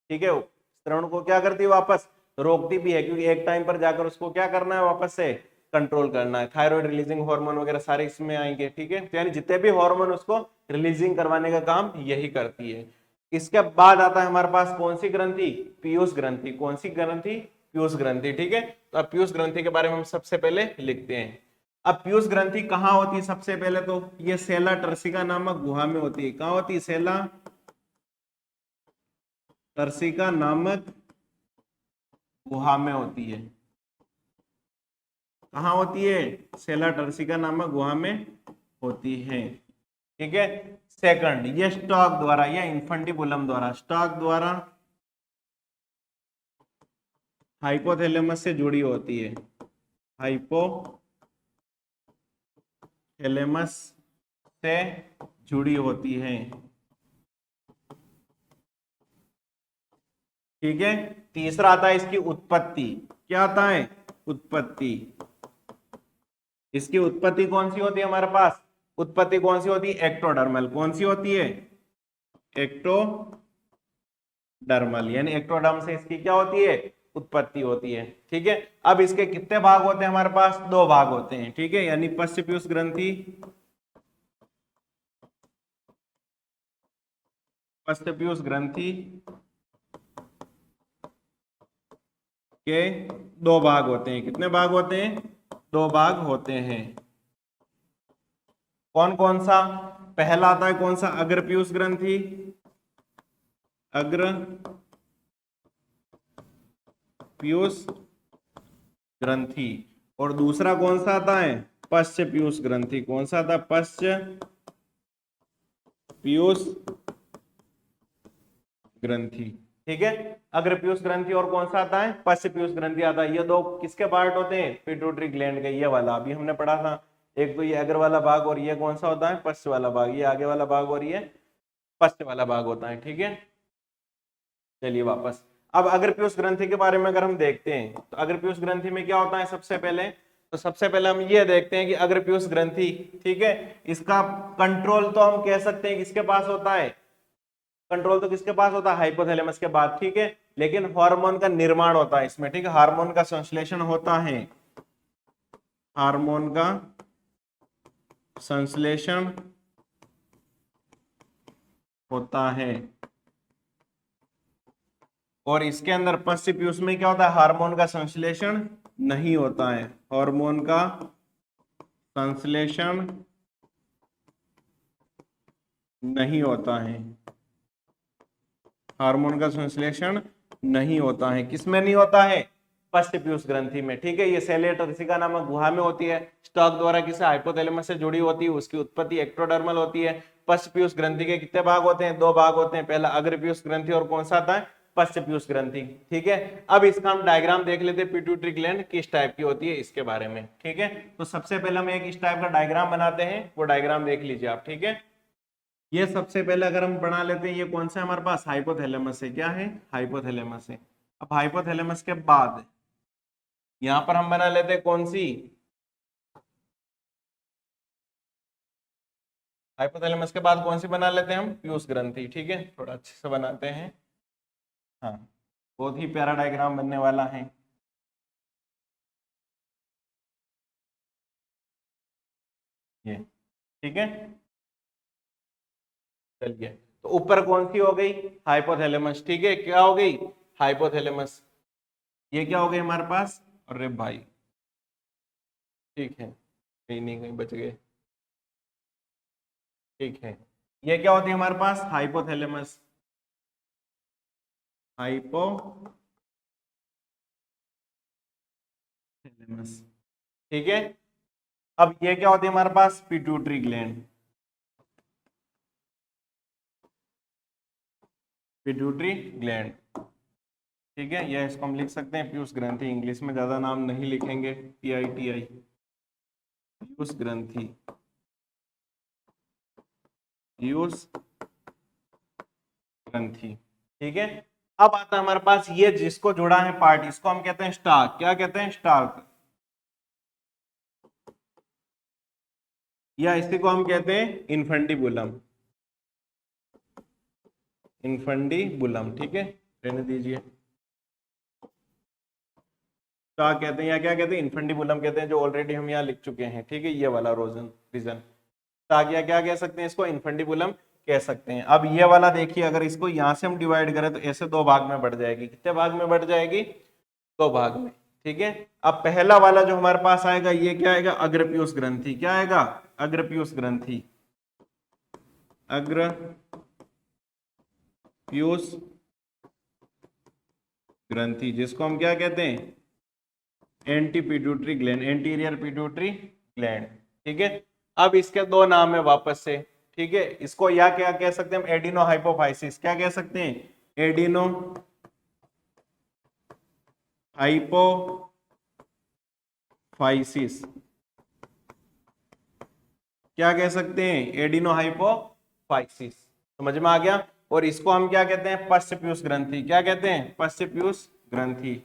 ठीक है, स्रवण को क्या करती है? वापस रोकती भी है, क्योंकि एक टाइम पर जाकर उसको क्या करना है? वापस से कंट्रोल करना है। थायराइड रिलीजिंग हार्मोन वगैरह सारे इसमें आएंगे। ठीक है, तो यानी जितने भी हार्मोन उसको रिलीजिंग करवाने का काम यही करती है। इसके बाद आता है हमारे पास कौन सी ग्रंथि? पीयूष ग्रंथि। कौन सी ग्रंथि? पीयूष ग्रंथि। ठीक है, तो अब पीयूष ग्रंथि के बारे में हम सबसे पहले लिखते हैं। अब पीयूष ग्रंथि कहाँ होती है? सबसे पहले तो ये सेला टर्सिका नामक गुहा में होती है। कहाँ होती है? सेला टर्सिका नामक गुहा में होती है। कहाँ होती है? सेला टर्सिका नामक गुहा में होती है। ठीक है, सेकंड, ये स्टॉक द्वारा या इन्फंटिबुलम द्वारा, स्टॉक द्वारा हाइपोथैलेमस से जुड़ी होती है। हाइपोथैलेमस से जुड़ी होती है। ठीक है, तीसरा आता है इसकी उत्पत्ति। क्या आता है? उत्पत्ति। इसकी उत्पत्ति कौन सी होती है हमारे पास? उत्पत्ति कौन सी होती है? एक्टोडर्मल। कौन सी होती है? एक्टोडर्मल, यानी एक्टोडर्म से इसकी क्या होती है? उत्पत्ति होती है। ठीक है, अब इसके कितने भाग होते हैं हमारे पास? 2 भाग होते हैं। ठीक है, यानी पश्च पीयूष ग्रंथि, पश्च पीयूष ग्रंथि के 2 भाग होते हैं। कितने भाग होते हैं? 2 भाग होते हैं। कौन कौन सा? पहला आता है कौन सा? अग्र पीयूष ग्रंथि, अग्र पीयूष ग्रंथि। और दूसरा कौन सा आता है? पश्च पीयूष ग्रंथि। कौन सा आता है? पश्च पीयूष ग्रंथि। ठीक है, अग्र पीयूष ग्रंथि और कौन सा आता है? पश्च पीयूष ग्रंथि आता है। ये 2 किसके पार्ट होते हैं? पिट्यूटरी ग्लैंड के। ये वाला अभी हमने पढ़ा था। एक तो ये अग्र वाला भाग और ये कौन सा होता है? पश्च वाला भाग। ये आगे वाला भाग और ये फर्स्ट वाला भाग होता है, ठीक है। चलिए वापस, अब अग्रपीयूष ग्रंथि के बारे में अगर हम देखते हैं तो अग्रपीयूष ग्रंथि में क्या होता है सबसे पहले, तो सबसे पहले हम ये देखते हैं कि अग्रपीयूष ग्रंथि, ठीक है, इसका कंट्रोल तो हम कह सकते हैं किसके पास होता है, कंट्रोल तो किसके पास होता है, हाइपोथैलेमस के बाद, ठीक है। लेकिन हार्मोन का निर्माण होता है इसमें, ठीक है, हार्मोन का संश्लेषण होता है, हार्मोन का संश्लेषण होता है। और इसके अंदर पश्च पीयूष में क्या होता है, हार्मोन का संश्लेषण नहीं होता है, हार्मोन का संश्लेषण नहीं होता है, हार्मोन का संश्लेषण नहीं होता है, किसमें नहीं होता है, पश्च पीयूष ग्रंथि में, ठीक है। ये सेलेटर इसी का नाम गुहा में होती है, स्टॉक द्वारा किसी हाइपोथैलेमस से जुड़ी होती है, उसकी उत्पत्ति एक्टोडर्मल होती है। पश्च पीयूष ग्रंथि के कितने भाग होते हैं, दो भाग होते हैं, पहला अग्रपीयूष ग्रंथि और कौन सा आता है, पश्च पीयूष ग्रंथि, ठीक है। अब इसका हम डायग्राम देख लेते हैं, पिट्यूटरी ग्लैंड किस टाइप की होती है इसके बारे में, ठीक है। तो सबसे पहले हम एक इस टाइप का डायग्राम बनाते हैं, वो डायग्राम देख लीजिए आप, ठीक है। ये सबसे पहले अगर हम बना लेते हैं, ये कौन सा हमारे पास हाइपोथैलेमस है, क्या है, हाइपोथैलेमस है। अब हाइपोथैलेमस के बाद यहां पर हम बना लेते हैं कौन सी, हाइपोथैलेमस के बाद कौन सी बना लेते हैं हम, पीयूष ग्रंथि, ठीक है। थोड़ा अच्छे से बनाते हैं, हाँ, बहुत ही प्यारा डायग्राम बनने वाला है ये, ठीक है। चलिए, तो ऊपर कौन सी हो गई, हाइपोथैलेमस, ठीक है, क्या हो गई, हाइपोथैलेमस। ये क्या हो गई हमारे पास, अरे भाई, ठीक है, कहीं नहीं कहीं बच गए, ठीक है। ये क्या होती है हमारे पास, हाइपोथैलेमस, हाइपोथैलेमस, ठीक है। अब ये क्या होती है हमारे पास, पिट्यूटरी ग्लैंड, पिट्यूटरी ग्लैंड, ठीक है। यह इसको हम लिख सकते हैं पीयूष ग्रंथि, इंग्लिश में ज्यादा नाम नहीं लिखेंगे, PITI, पीयूष ग्रंथि, पीयूष ग्रंथि, ठीक है। अब आता है हमारे पास ये जिसको जुड़ा है पार्ट, इसको हम कहते हैं स्टार्क, क्या कहते हैं, स्टार्क, या इसी को हम कहते हैं इन्फंडिबुलम, इन्फंडिबुलम, ठीक है, रहने दीजिए। क्या कहते हैं, या क्या कहते हैं, इन्फंडिबुलम कहते हैं, जो ऑलरेडी हम यहाँ लिख चुके हैं, ठीक है, ये वाला रीजन, ताकि क्या कह सकते हैं इसको, इन्फंडिबुलम कह सकते हैं। अब ये वाला देखिए, अगर इसको यहाँ से हम डिवाइड करें तो ऐसे दो भाग में बढ़ जाएगी, कितने भाग में बढ़ जाएगी, दो भाग में, ठीक है। अब पहला वाला जो हमारे पास आएगा, ये क्या आएगा, अग्रपीयूष ग्रंथि, क्या आएगा, अग्रपीयूष ग्रंथि, अग्रपीयूष ग्रंथि, जिसको हम क्या कहते हैं, anti pituitary gland, anterior pituitary gland, ठीक है। अब इसके दो नाम है वापस से, ठीक है, इसको या क्या कह सकते हैं हम, एडिनो हाइपोफाइसिस, क्या कह सकते हैं, एडिनो हाइपोफाइसिस, क्या कह सकते हैं, एडिनो हाइपोफाइसिस, समझ में आ गया। और इसको हम क्या कहते हैं, पश्च पीयूष ग्रंथि, क्या कहते हैं, पश्च पीयूष ग्रंथि,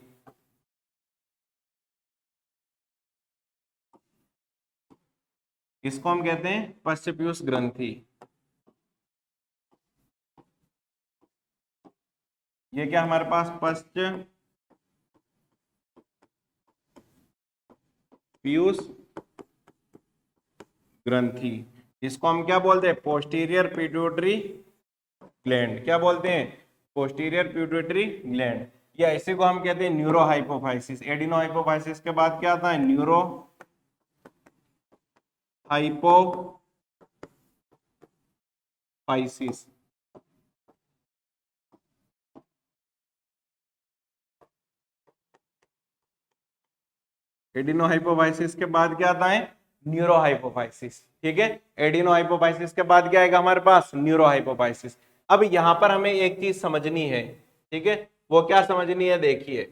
इसको हम कहते हैं पश्च पीयूष ग्रंथि। ये क्या हमारे पास, पश्च पीयूष ग्रंथि, इसको हम क्या बोलते हैं, पोस्टीरियर पिट्यूटरी ग्लैंड, क्या बोलते हैं, पोस्टीरियर पिट्यूटरी ग्लैंड, या इसी को हम कहते हैं न्यूरो हाइपोफाइसिस। एडिनो हाइपोफाइसिस के बाद क्या आता है, न्यूरो हाइपोफाइसिस, एडिनो हाइपोफाइसिस के बाद क्या आता है, न्यूरो हाइपोफाइसिस, ठीक है। एडिनो हाइपोफाइसिस के बाद क्या आएगा हमारे पास, न्यूरो हाइपोफाइसिस। अब यहां पर हमें एक चीज समझनी है, ठीक है, वो क्या समझनी है, देखिए,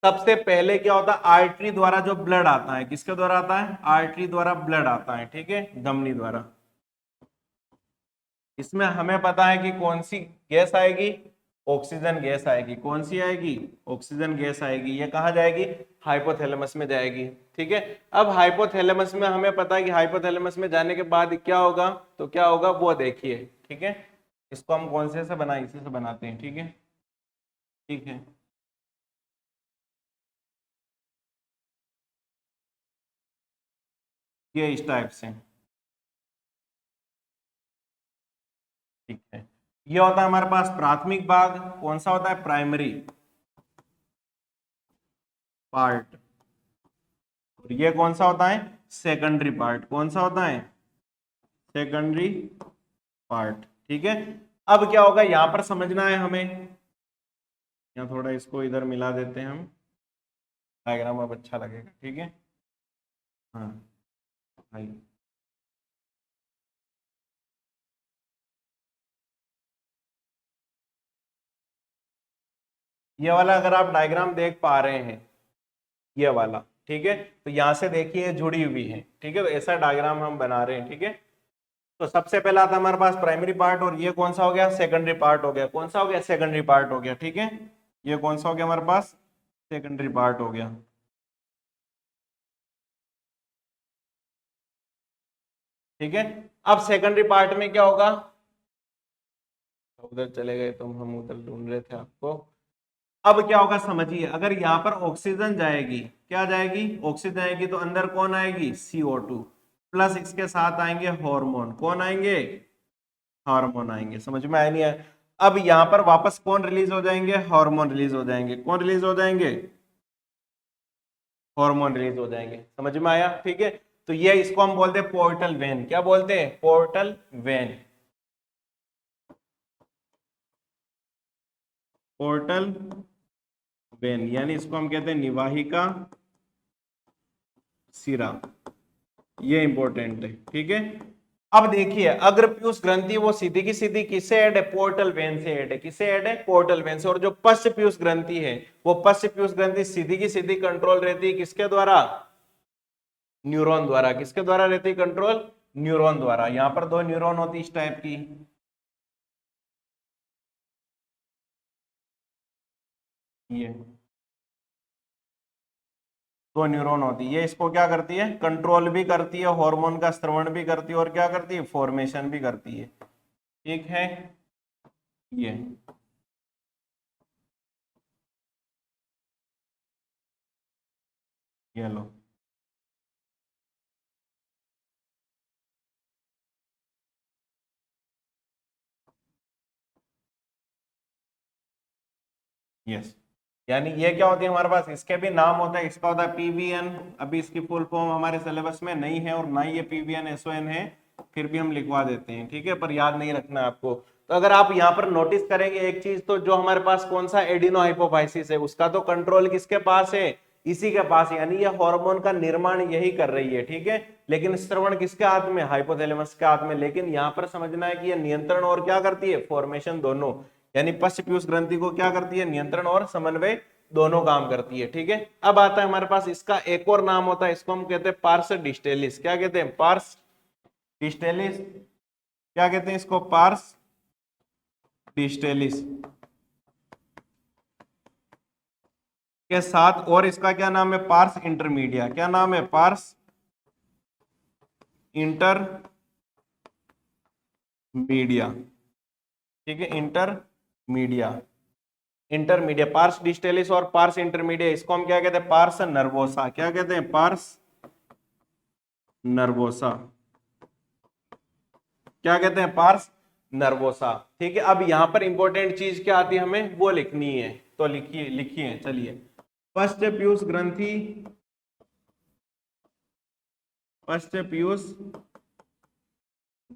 सबसे पहले क्या होता है, आर्टरी द्वारा जो ब्लड आता है, किसके द्वारा आता है, आर्टरी द्वारा ब्लड आता है, ठीक है, धमनी द्वारा, इसमें हमें पता है कि कौन सी गैस आएगी, ऑक्सीजन गैस आएगी। कौन सी आएगी? ऑक्सीजन गैस आएगी। ये कहाँ जाएगी? हाइपोथैलेमस में जाएगी। ठीक है। अब हाइपोथैलेमस में हमें पता है कि हाइपोथैलेमस में जाने के बाद क्या होगा, तो क्या होगा वो देखिए। ठीक है, इसको हम कौन से बनाए, इसी से बनाते हैं। ठीक है, ठीक है। ये इस टाइप से, ठीक है। ये होता है हमारे पास प्राथमिक भाग। कौन सा होता है? Primary part. और ये कौन सा होता है? Secondary part. कौन सा होता है? Secondary part. ठीक है। अब क्या होगा यहां पर समझना है हमें, यहाँ थोड़ा इसको इधर मिला देते हैं हम, डायग्राम अब अच्छा लगेगा। ठीक है, हाँ भाई। ये वाला अगर आप डायग्राम देख पा रहे हैं, ये वाला, ठीक है, तो यहां से देखिए जुड़ी हुई है। ठीक है, तो ऐसा डायग्राम हम बना रहे हैं। ठीक है, तो सबसे पहला था हमारे पास प्राइमरी पार्ट, और ये कौन सा हो गया? सेकेंडरी पार्ट हो गया। कौन सा हो गया? सेकेंडरी पार्ट हो गया। ठीक है, ये कौन सा हो गया हमारे पास? सेकेंडरी पार्ट हो गया। ठीक है, अब सेकेंडरी पार्ट में क्या होगा? उधर चले गए तुम, हम उधर ढूंढ रहे थे आपको। अब क्या होगा समझिए, अगर यहाँ पर ऑक्सीजन जाएगी, क्या जाएगी? ऑक्सीजन आएगी, तो अंदर कौन आएगी? CO2 प्लस इसके साथ आएंगे हार्मोन। कौन आएंगे? हार्मोन आएंगे। समझ में आया नहीं है? अब यहां पर वापस कौन रिलीज हो जाएंगे? हार्मोन रिलीज हो जाएंगे। कौन रिलीज हो जाएंगे? हार्मोन रिलीज हो जाएंगे। समझ में आया? ठीक है, तो ये इसको हम बोलते हैं पोर्टल वेन। क्या बोलते हैं? Portal vein. पोर्टल वेन, यानी इसको हम कहते हैं निवाहिका सिरा। ये इंपॉर्टेंट है। ठीक है, अब देखिए अगर पीयूष ग्रंथि वो सीधी की सीधी किससे ऐड है? पोर्टल वेन से ऐड है। किससे ऐड है? पोर्टल वेन से। और जो पश्च पीयूष ग्रंथि है, वो पश्च पीयूष ग्रंथि सीधी की सीधी कंट्रोल रहती है किसके द्वारा? न्यूरॉन द्वारा। किसके द्वारा रहती है कंट्रोल? न्यूरॉन द्वारा। यहां पर दो न्यूरॉन होती है इस टाइप की, ये दो न्यूरॉन होती है। ये इसको क्या करती है? कंट्रोल भी करती है, हार्मोन का स्रवण भी करती है, और क्या करती है? फॉर्मेशन भी करती है। ठीक है, ये लो, यस। यानी ये क्या होती है हमारे पास? इसके भी नाम होता है। इसका होता है PVN। अभी इसकी फुल फॉर्म हमारे सिलेबस में नहीं है, और ना ही ये PVN-SON है, फिर भी हम लिखवा देते हैं। ठीक है, पर याद नहीं रखना आपको। तो अगर आप यहाँ पर नोटिस करेंगे एक चीज, तो जो हमारे पास कौन सा एडिनो हाइपोफाइसिस है, उसका तो कंट्रोल किसके पास है? इसी के पास। यानी ये हार्मोन का निर्माण यही कर रही है। ठीक है, लेकिन श्रवण किसके हाथ में? हाइपोथैलेमस के हाथ में। लेकिन यहाँ पर समझना है कि ये नियंत्रण और क्या करती है? फॉर्मेशन दोनों। यानी पश्च पीयूष ग्रंथि को क्या करती है? नियंत्रण और समन्वय दोनों काम करती है। ठीक है, अब आता है हमारे पास इसका एक और नाम होता है, इसको हम कहते हैं पार्स डिस्टेलिस। क्या कहते हैं? Pars distalis. क्या कहते हैं इसको? पार्स डिस्टेलिस के साथ, और इसका क्या नाम है? Pars intermedia. क्या नाम है? Pars intermedia. ठीक है, इंटरमीडिया। इंटरमीडिया, पार्स डिस्टेलिस और पार्स इंटरमीडिया, इसको हम क्या कहते हैं? Pars nervosa. क्या कहते हैं? Pars nervosa. क्या कहते हैं? Pars nervosa. ठीक है, अब यहां पर इंपॉर्टेंट चीज क्या आती है हमें, वो लिखनी है। तो लिखिए, लिखिए चलिए। पश्च पीयूष ग्रंथि, पश्च पीयूष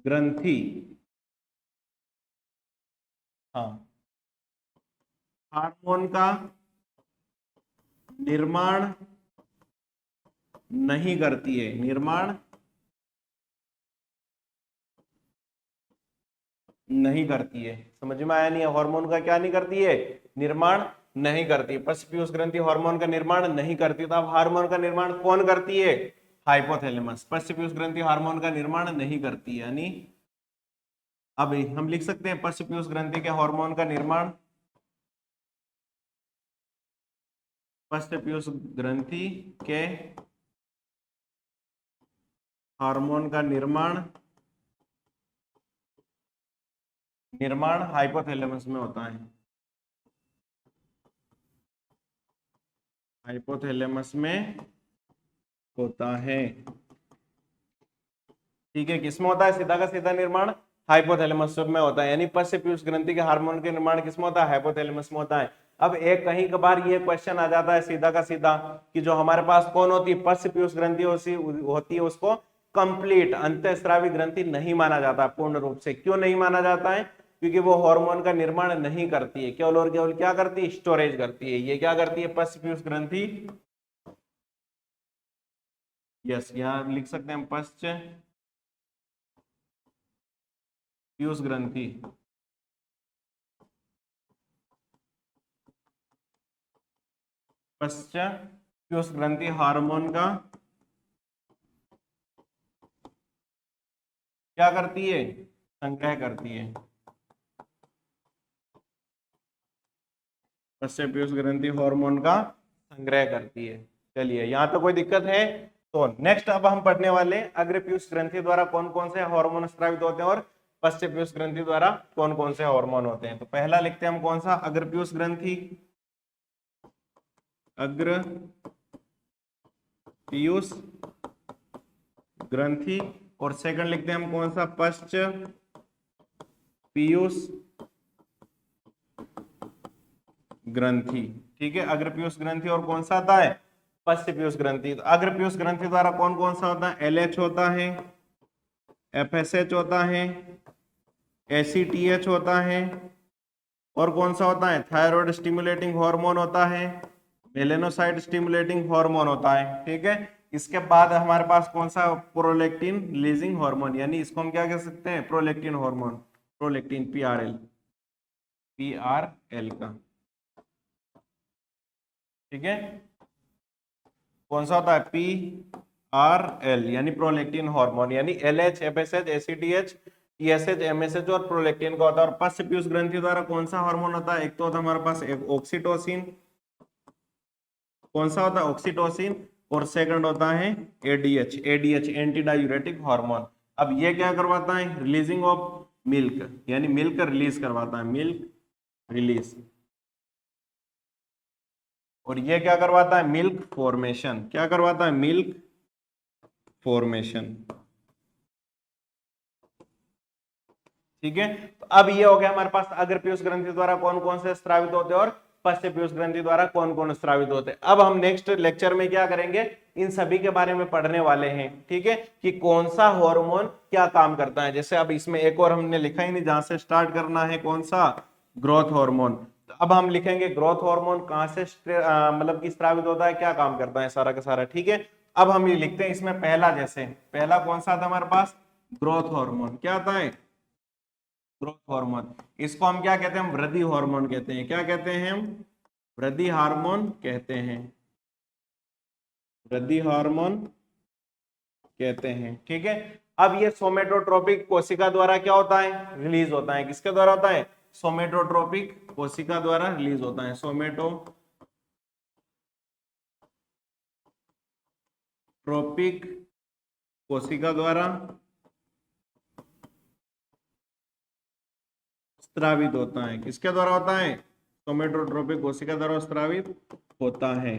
ग्रंथि, हाँ, हार्मोन का निर्माण नहीं करती है। निर्माण नहीं करती है। समझ में आया नहीं है? हार्मोन का क्या नहीं करती है? निर्माण नहीं करती। पश्च पीयूष ग्रंथि हार्मोन का निर्माण नहीं करती। तो अब हार्मोन का निर्माण कौन करती है? हाइपोथैलेमस। पश्च पीयूष ग्रंथि हार्मोन का निर्माण नहीं करती, यानी अब हम लिख सकते हैं पश्चपीयूष ग्रंथि के हार्मोन का निर्माण, पश्चपीयूष ग्रंथि के हार्मोन का निर्माण हाइपोथैलेमस में होता है, हाइपोथैलेमस में होता है। ठीक है, किसमें होता है सीधा का सीधा निर्माण? हाइपोथैलेमस में होता है, यानी पश्चपीयूष ग्रंथि के हार्मोन के निर्माण किसमें होता है? हाइपोथैलेमस में होता है। अब एक कहीं कभार ये क्वेश्चन आ जाता है सीधा का सीधा कि जो हमारे पास कौन होती है, पश्चपीयूष ग्रंथि होती है, उसको कंप्लीट अंतःस्रावी ग्रंथि नहीं माना जाता पूर्ण रूप से। क्यों नहीं माना जाता है? क्योंकि वो हार्मोन का निर्माण नहीं करती है, केवल और केवल क्या करती है? स्टोरेज करती है। ये क्या करती है? पश्चपीयूष ग्रंथि। यस, यहां लिख सकते हैं पश्चपीयूष ग्रंथि पश्चपीयूष ग्रंथि हार्मोन का क्या करती है? संग्रह करती है। पश्चपीयूष ग्रंथि हार्मोन का संग्रह करती है। चलिए, यहां तो कोई दिक्कत है? तो नेक्स्ट अब हम पढ़ने वाले अग्रपीयूष ग्रंथि द्वारा कौन कौन से हार्मोन स्रावित होते हैं और पश्चपीयूष ग्रंथि द्वारा कौन कौन से हार्मोन होते हैं। तो पहला लिखते हैं हम कौन सा? अग्रपीयूष ग्रंथि, अग्रपीयूष ग्रंथि। और सेकंड लिखते हैं हम कौन सा? पश्चपीयूष ग्रंथि। ठीक है, अग्रपीयूष ग्रंथि और कौन सा आता है? पश्चपीयूष ग्रंथि। तो अग्रपीयूष ग्रंथि द्वारा कौन कौन सा होता है? LH होता है, FSH होता है, ACTH होता है, और कौन सा होता है? थायराइड स्टिमुलेटिंग हार्मोन होता है, मेलेनोसाइट स्टिमुलेटिंग हार्मोन होता है। ठीक है, इसके बाद हमारे पास कौन सा? प्रोलैक्टिन रिलीजिंग हार्मोन, यानी इसको हम क्या कह सकते हैं? प्रोलैक्टिन हार्मोन, प्रोलैक्टिन PRL का। ठीक है, कौन सा होता है? PRL यानी प्रोलैक्टिन हार्मोन, यानी LH, FSH, ACTH, TSH, MSH और प्रोलैक्टिन का होता है। और पश्चपीयूष ग्रंथि द्वारा कौन सा हार्मोन होता है? एक तो होता है हमारे पास एक ऑक्सीटोसिन, कौन सा होता है? ऑक्सीटोसिन। और सेकंड होता है ADH, एंटी डायूरेटिक हार्मोन। अब ये क्या करवाता है? रिलीजिंग ऑफ मिल्क, यानी मिल्क रिलीज करवाता है, मिल्क रिलीज। और ये क्या करवाता है? Milk formation. क्या करवाता है? Milk formation. ठीक है, तो अब ये हो गया हमारे पास अग्रपीयूष ग्रंथि द्वारा कौन कौन से स्रावित होते हैं और पश्चपीयूष ग्रंथि द्वारा कौन कौन स्रावित होते हैं। अब हम नेक्स्ट लेक्चर में क्या करेंगे? इन सभी के बारे में पढ़ने वाले हैं। ठीक है, कि कौन सा हार्मोन क्या काम करता है। जैसे अब इसमें एक और हमने लिखा ही नहीं, जहां से स्टार्ट करना है, कौन सा? Growth hormone. तो अब हम लिखेंगे ग्रोथ हार्मोन कहां से मतलब कि स्रावित होता है, क्या काम करता है, सारा का सारा। ठीक है, अब हम ये लिखते हैं इसमें पहला, जैसे पहला कौन सा था हमारे पास? Growth hormone. क्या आता है? Growth hormone. इसको हम क्या कहते हैं? वृद्धि हार्मोन कहते हैं। क्या कहते हैं हम? वृद्धि हार्मोन कहते हैं, वृद्धि हार्मोन कहते हैं। ठीक है, अब ये सोमेटोट्रोपिक कोशिका द्वारा क्या होता है? रिलीज होता है। किसके द्वारा होता है? सोमेटोट्रोपिक कोशिका द्वारा रिलीज होता है, सोमेटोट्रोपिक कोशिका द्वारा स्रावित होता है। किसके द्वारा होता है? सोमेटोट्रोपिक कोशिका द्वारा स्रावित होता है।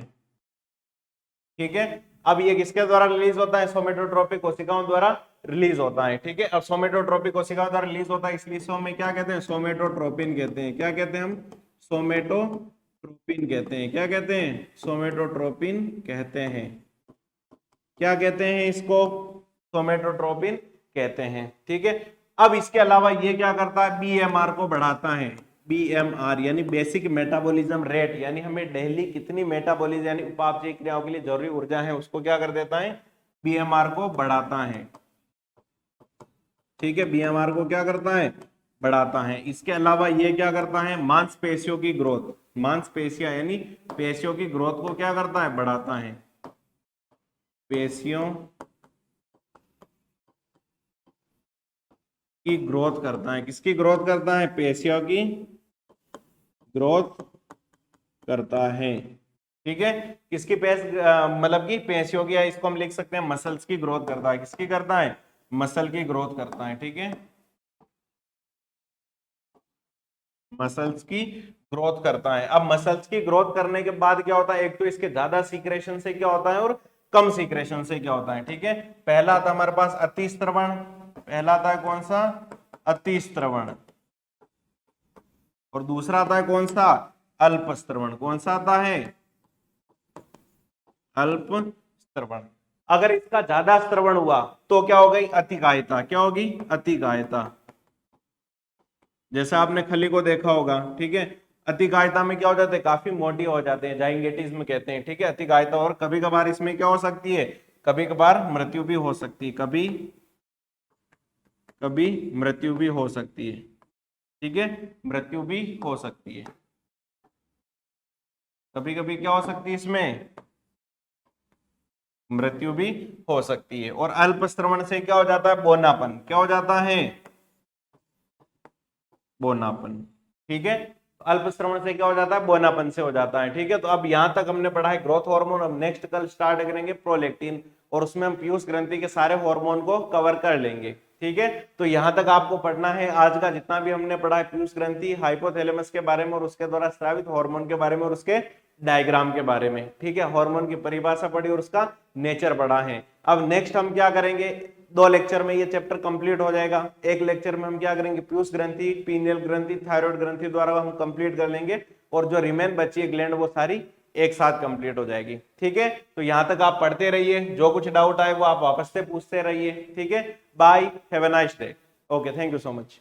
ठीक है, अब ये किसके द्वारा रिलीज होता है? सोमेटोट्रोपिक कोशिकाओं द्वारा रिलीज होता है। ठीक है, अब सोमेटोट्रोपिक कोशिकाओं द्वारा रिलीज होता है, इसलिए इसको हम क्या कहते हैं? सोमेटोट्रोपिन कहते हैं। क्या कहते हैं हम? सोमेटोट्रोपिन कहते हैं। क्या कहते हैं? सोमेटोट्रोपिन कहते हैं। क्या कहते हैं इसको? सोमेटोट्रोपिन कहते हैं। ठीक है, अब इसके अलावा ये क्या करता है? BMR को बढ़ाता है। BMR यानी बेसिक मेटाबॉलिज्म रेट, यानी हमें डेली कितनी मेटाबॉलिज्म यानी उपापचय क्रियाओं के लिए जरूरी ऊर्जा है, उसको क्या कर देता है? BMR को बढ़ाता है। ठीक है, BMR को क्या करता है? बढ़ाता है। इसके अलावा ये क्या करता है? मांसपेशियों की ग्रोथ, मांसपेशियां यानी पेशियों की ग्रोथ को क्या करता है? बढ़ाता है। पेशियों की ग्रोथ करता है। किसकी ग्रोथ करता है? पेशियों की ग्रोथ करता है। ठीक है, किसकी मतलब कि पेशियों की, इसको हम लिख सकते हैं मसल्स की ग्रोथ करता है। किसकी करता है? मसल की ग्रोथ करता है। ठीक है, मसल्स की ग्रोथ करता है। अब मसल्स की ग्रोथ करने के बाद क्या होता है? एक तो इसके ज्यादा सीक्रेशन से क्या होता है और कम सीक्रेशन से क्या होता है। ठीक है, पहला था हमारे पास अतिस्त्रवण, पहला था कौन सा? अतिस्त्रवण, और दूसरा था कौन सा? अल्पस्त्रवण। कौन सा आता है? अल्पस्त्रवण। अगर इसका ज्यादा स्त्रवण हुआ तो क्या हो गई? अतिकायता। क्या होगी? अतिकायता। जैसे आपने खली को देखा होगा। ठीक है, अतिकायता में क्या हो जाते हैं? काफी मोटी हो जाते हैं, जाइंगेटिज्म कहते हैं। ठीक है, अतिकायता। और कभी कभार इसमें क्या हो सकती है? कभी कभार मृत्यु भी हो सकती है। कभी कभी मृत्यु भी हो सकती है। ठीक है, मृत्यु भी हो सकती है। कभी कभी क्या हो सकती है? इसमें मृत्यु भी हो सकती है। और अल्पस्त्रवण से क्या हो जाता है? बोनापन। क्या हो जाता है? बोनापन। ठीक है, अल्पस्त्रवण से क्या हो जाता है? बोनापन से हो जाता है। ठीक है, तो अब यहां तक हमने पढ़ा है ग्रोथ हार्मोन। अब नेक्स्ट कल स्टार्ट करेंगे प्रोलैक्टिन, और उसमें हम पीयूष ग्रंथि के सारे हार्मोन को कवर कर लेंगे। ठीक है, तो यहां तक आपको पढ़ना है। आज का जितना भी हमने पढ़ा है पीयूष ग्रंथि, हाइपोथैलेमस के बारे में और उसके द्वारा स्रावित हार्मोन के बारे में और उसके डायग्राम के बारे में। ठीक है, हार्मोन की परिभाषा पढ़ी और उसका नेचर पढ़ा है। अब नेक्स्ट हम क्या करेंगे? 2 लेक्चर में ये चैप्टर कंप्लीट हो जाएगा। एक लेक्चर में हम क्या करेंगे? पीयूष ग्रंथि, पीनियल ग्रंथि, थायराइड ग्रंथि द्वारा हम कंप्लीट कर लेंगे, और जो रिमेन बची है ग्लैंड वो सारी एक साथ कंप्लीट हो जाएगी। ठीक है, तो यहां तक आप पढ़ते रहिए, जो कुछ डाउट आए वो आप वापस से पूछते रहिए। ठीक है, bye, have a nice day. Okay, thank you so much.